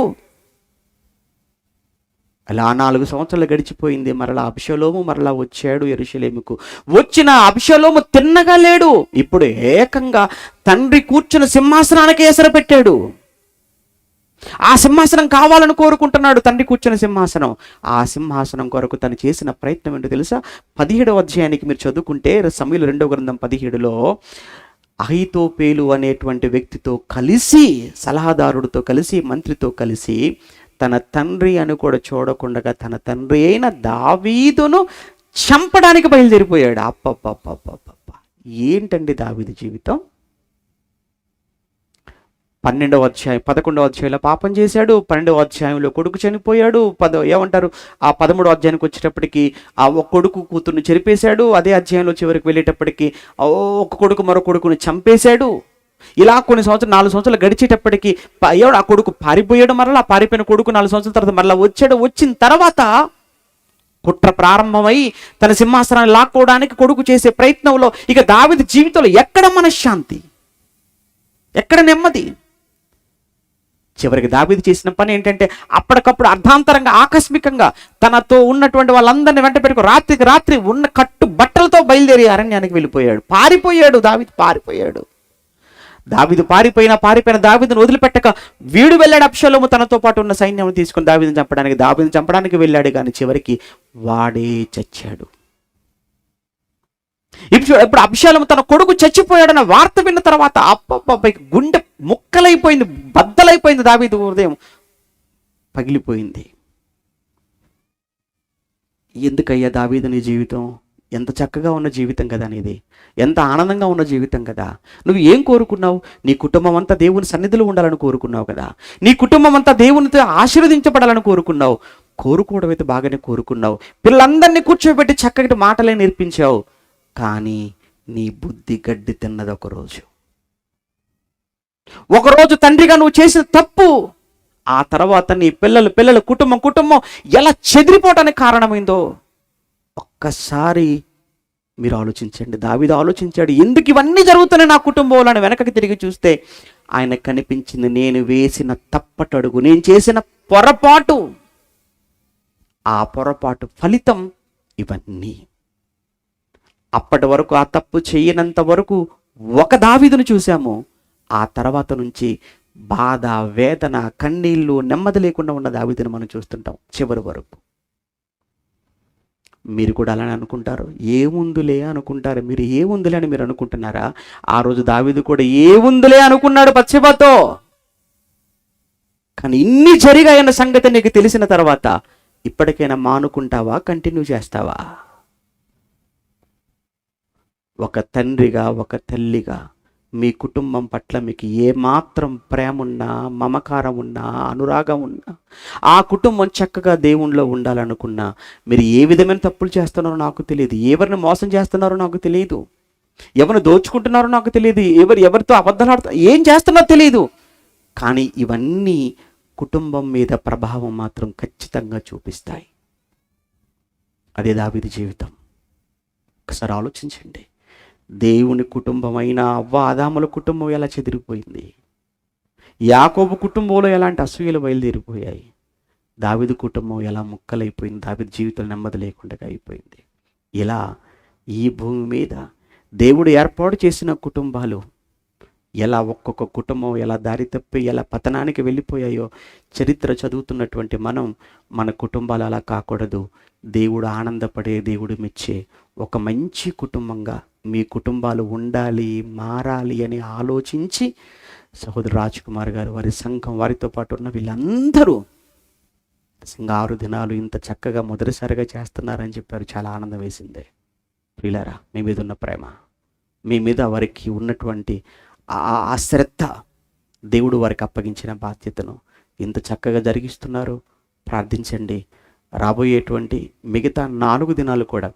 అలా 4 సంవత్సరాలు గడిచిపోయింది. మరలా అబ్షాలోము వచ్చాడు యెరూషలేముకు. వచ్చిన అబ్షాలోము తిన్నగా లేడు. ఇప్పుడు ఏకంగా తండ్రి కూర్చున్న సింహాసనానికి ఎసరు పెట్టాడు. ఆ సింహాసనం కావాలని కోరుకుంటున్నాడు, తండ్రి కూర్చున్న సింహాసనం. ఆ సింహాసనం కొరకు తను చేసిన ప్రయత్నం ఏంటో తెలుసా? 17వ అధ్యాయానికి మీరు చదువుకుంటే సమూయేలు 2వ గ్రంథం 17లో అహీతోపేలు అనేటువంటి వ్యక్తితో కలిసి, సలహాదారుడితో కలిసి, మంత్రితో కలిసి తన తండ్రి అని కూడా చూడకుండా తన తండ్రి అయిన దావీదును చంపడానికి బయలుదేరిపోయాడు. అప్పప్ప, ఏంటండి దావీదు జీవితం? 11వ అధ్యాయంలో పాపం చేశాడు. 12వ అధ్యాయంలో కొడుకు చనిపోయాడు. ఆ 13వ అధ్యాయానికి వచ్చేటప్పటికి ఆ ఒక కొడుకు కూతుర్ని చెరిపేశాడు. అదే అధ్యాయంలో చివరికి వెళ్ళేటప్పటికి ఒక కొడుకు మరో కొడుకుని చంపేశాడు. ఇలా కొన్ని సంవత్సరాలు 4 సంవత్సరాలు గడిచేటప్పటికి ఎవడు ఆ కొడుకు పారిపోయాడు, మరలా ఆ పారిపోయిన కొడుకు 4 సంవత్సరాల తర్వాత మరలా వచ్చాడు. వచ్చిన తర్వాత కుట్ర ప్రారంభమై తన సింహాసనాన్ని లాక్కోవడానికి కొడుకు చేసే ప్రయత్నంలో ఇక దావీదు జీవితంలో ఎక్కడ మనశ్శాంతి, ఎక్కడ నెమ్మది? చివరికి దావీదు చేసిన పని ఏంటంటే అప్పటికప్పుడు అర్ధాంతరంగా ఆకస్మికంగా తనతో ఉన్నటువంటి వాళ్ళందరినీ వెంట పెట్టుకుని రాత్రికి రాత్రి ఉన్న కట్టు బట్టలతో బయలుదేరి అరణ్యానికి వెళ్ళిపోయాడు. పారిపోయాడు, దావీదు పారిపోయాడు. పారిపోయిన దావీదును వదిలిపెట్టక వీడు వెళ్ళాడు. అబ్షాలోము తనతో పాటు ఉన్న సైన్యం తీసుకుని దావీదును చంపడానికి వెళ్ళాడు, కానీ చివరికి వాడే చచ్చాడు. ఇప్పుడు అబ్షాలోము తన కొడుకు చచ్చిపోయాడన్న వార్త విన్న తర్వాత గుండె ముక్కలైపోయింది, బద్దలైపోయింది. దావీదు హృదయం పగిలిపోయింది. ఎందుకయ్యా దావీదు నీ జీవితం ఎంత చక్కగా ఉన్న జీవితం కదా నీది, ఎంత ఆనందంగా ఉన్న జీవితం కదా. నువ్వు ఏం కోరుకున్నావు? నీ కుటుంబం అంతా దేవుని సన్నిధిలో ఉండాలని కోరుకున్నావు కదా. నీ కుటుంబం అంతా దేవునితో ఆశీర్వదించబడాలని కోరుకున్నావు. కోరుకోవడం అయితే బాగానే కోరుకున్నావు. పిల్లలందరినీ కూర్చోబెట్టి చక్కటి మాటలే నేర్పించావు. కానీ నీ బుద్ధి గడ్డి తిన్నది ఒకరోజు తండ్రిగా నువ్వు చేసిన తప్పు ఆ తర్వాత నీ పిల్లలు కుటుంబం ఎలా చెదిరిపోవటానికి కారణమైందో ఒక్కసారి మీరు ఆలోచించండి. దావీదు ఆలోచించాడు, ఎందుకు ఇవన్నీ జరుగుతున్నాయి నా కుటుంబంలో అని వెనకకి తిరిగి చూస్తే ఆయనకు కనిపించింది, నేను వేసిన తప్పటడుగు, నేను చేసిన పొరపాటు, ఆ పొరపాటు ఫలితం ఇవన్నీ. అప్పటి వరకు ఆ తప్పు చేయనంత వరకు ఒక దావీదును చూసాము. ఆ తర్వాత నుంచి బాధ, వేదన, కన్నీళ్ళు, నెమ్మది లేకుండా ఉన్న దావీదును మనం చూస్తుంటాం చివరి వరకు. మీరు కూడా అలానే అనుకుంటారు, ఏముందులే అనుకుంటారు. మీరు ఏముందులే అని మీరు అనుకుంటున్నారా? ఆ రోజు దావీదు కూడా ఏముందులే అనుకున్నాడు బత్షెబతో. కానీ ఇన్ని జరిగాయన్న సంగతి నీకు తెలిసిన తర్వాత ఇప్పటికైనా మానుకుంటావా, కంటిన్యూ చేస్తావా? ఒక తండ్రిగా, ఒక తల్లిగా మీ కుటుంబం పట్ల మీకు ఏమాత్రం ప్రేమ ఉన్నా, మమకారం ఉన్నా, అనురాగం ఉన్నా, ఆ కుటుంబం చక్కగా దేవునిలో ఉండాలనుకున్నా మీరు ఏ విధమైన తప్పులు చేస్తున్నారో నాకు తెలియదు, ఎవరిని మోసం చేస్తున్నారో నాకు తెలియదు, ఎవరిని దోచుకుంటున్నారో నాకు తెలియదు, ఎవరితో అబద్ధాలు ఏం చేస్తున్నారో తెలియదు. కానీ ఇవన్నీ కుటుంబం మీద ప్రభావం మాత్రం ఖచ్చితంగా చూపిస్తాయి. అదే దావీదు జీవితం. ఒకసారి ఆలోచించండి. దేవుని కుటుంబమైన అవ్వ ఆదాముల కుటుంబం ఎలా చెదిరిపోయింది, యాకోబు కుటుంబంలో ఎలాంటి అసూయలు బయలుదేరిపోయాయి, దావీదు కుటుంబం ఎలా ముక్కలైపోయింది, దావీదు జీవితం నెమ్మది లేకుండా అయిపోయింది. ఇలా ఈ భూమి మీద దేవుడు ఏర్పాటు చేసిన కుటుంబాలు ఎలా ఒక్కొక్క కుటుంబం ఎలా దారి తప్పి ఎలా పతనానికి వెళ్ళిపోయాయో చరిత్ర చదువుతున్నటువంటి మనం మన కుటుంబాలు అలా కాకూడదు. దేవుడు ఆనందపడే, దేవుడు మెచ్చే ఒక మంచి కుటుంబంగా మీ కుటుంబాలు ఉండాలి, మారాలి అని ఆలోచించి సహోదరు రాజ్ కుమార్ గారు, వారి సంఘం, వారితో పాటు ఉన్న వీళ్ళందరూ 6 దినాలు ఇంత చక్కగా మొదటిసారిగా చేస్తున్నారని చెప్పారు. చాలా ఆనందం వేసింది. ప్రియులారా, మీ మీద ఉన్న ప్రేమ, మీ మీద వారికి ఉన్నటువంటి ఆ శ్రద్ధ, దేవుడు వారికి అప్పగించిన బాధ్యతను ఇంత చక్కగా జరిగిస్తున్నారు. ప్రార్థించండి. రాబోయేటువంటి మిగతా 4 దినాలు కూడా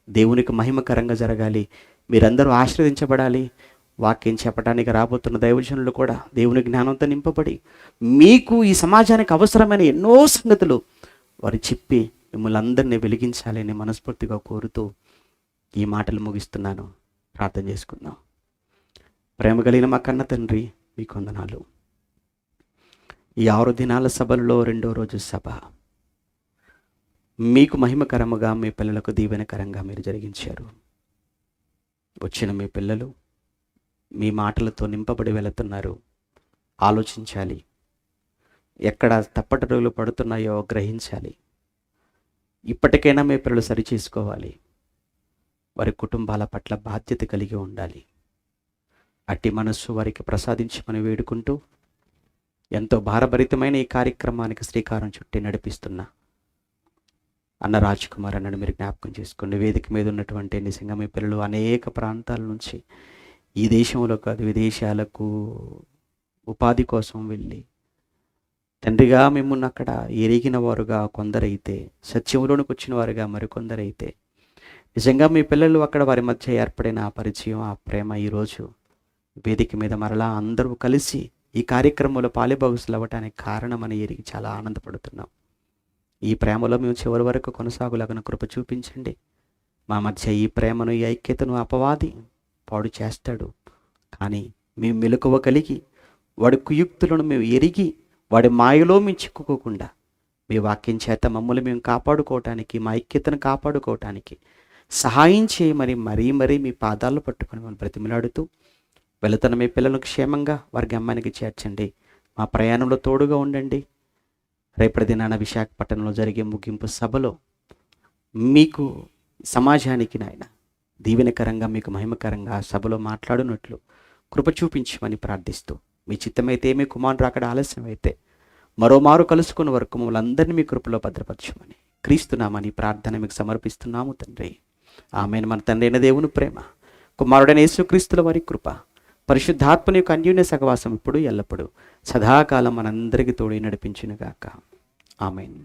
దేవునికి మహిమకరంగా జరగాలి. మీరందరూ ఆశీర్వదించబడాలి. వాక్యం చెప్పడానికి రాబోతున్న దైవజనులు కూడా దేవుని జ్ఞానంతో నింపబడి మీకు ఈ సమాజానికి అవసరమైన ఎన్నో సంగతులు వారు చెప్పి మిమ్మల్ని అందరినీ వెలిగించాలని మనస్ఫూర్తిగా కోరుతూ ఈ మాటలు ముగిస్తున్నాను. ప్రార్థన చేసుకుందాం. ప్రేమ కలిగిన మా కన్న తండ్రి, మీకు వందనాలు. ఈ 6 దినాల సభలలో 2వ రోజు సభ మీకు మహిమకరముగా, మీ పిల్లలకు దీవెనకరంగా మీరు జరిగించారు. వచ్చిన మీ పిల్లలు మీ మాటలతో నింపబడి వెళుతున్నారు. ఆలోచించాలి, ఎక్కడ తప్పటడుగులు పడుతున్నాయో గ్రహించాలి. ఇప్పటికైనా మీ పిల్లలు సరిచేసుకోవాలి. వారి కుటుంబాల పట్ల బాధ్యత కలిగి ఉండాలి. అట్టి మనస్సు వారికి ప్రసాదించమని వేడుకుంటూ ఎంతో భారభరితమైన ఈ కార్యక్రమానికి శ్రీకారం చుట్టి నడిపిస్తున్నా అన్న రాజ్ కుమార్ అన్నను మీరు జ్ఞాపకం చేసుకోండి. వేదిక మీద ఉన్నటువంటి నిజంగా మీ పిల్లలు అనేక ప్రాంతాల నుంచి ఈ దేశంలో కాదు విదేశాలకు ఉపాధి కోసం వెళ్ళి తండ్రిగా మిమ్మల్ని అక్కడ ఎరిగిన వారుగా కొందరైతే, సత్యంలోనికి వచ్చిన వారుగా మరికొందరైతే, నిజంగా మీ పిల్లలు అక్కడ వారి మధ్య ఏర్పడిన ఆ పరిచయం, ఆ ప్రేమ ఈరోజు వేదిక మీద మరలా అందరూ కలిసి ఈ కార్యక్రమంలో పాలిభాగస్తులు అవ్వటానికి కారణమని ఎరిగి చాలా ఆనందపడుతున్నాం. ఈ ప్రేమలో మేము చివరి వరకు కొనసాగులాగిన కృప చూపించండి. మా మధ్య ఈ ప్రేమను, ఈ ఐక్యతను అపవాది పాడు చేస్తాడు. కానీ మేము మెలకువ కలిగి వాడి కుయుక్తులను మేము ఎరిగి వాడి మాయలో మేము చిక్కుకోకుండా మీ వాక్యం చేత మమ్మల్ని మేము కాపాడుకోవటానికి, మా ఐక్యతను కాపాడుకోవటానికి సహాయం చేయమని మరీ మీ పాదాలు పట్టుకొని మనం బ్రతిమలాడుతూ వెళుతున్న మీ పిల్లలను క్షేమంగా వారి గమ్యానికి చేర్చండి. మా ప్రయాణంలో తోడుగా ఉండండి. రేపటి దినాన విశాఖపట్నంలో జరిగే ముగింపు సభలో మీకు సమాజానికి నాయన దీవెనకరంగా, మీకు మహిమకరంగా సభలో మాట్లాడునట్లు కృప చూపించమని ప్రార్థిస్తూ, మీ చిత్తమైతే మీ కుమారుడు రాకడ ఆలస్యమైతే మరోమారు కలుసుకున్న వరకు మమ్మల్ని అందరినీ మీ కృపలో భద్రపరచమని క్రీస్తునామని ప్రార్థన మీకు సమర్పిస్తున్నాము తండ్రి. ఆమేన్. మన తండ్రి అయిన దేవుని ప్రేమ, కుమారుడైన యేసుక్రీస్తుల వారి కృప, పరిశుద్ధాత్మని యొక్క అన్యోన్య సహవాసం ఇప్పుడు ఎల్లప్పుడూ సదాకాలం మనందరికీ తోడై నడిపించునుగాక. ఆమేన్.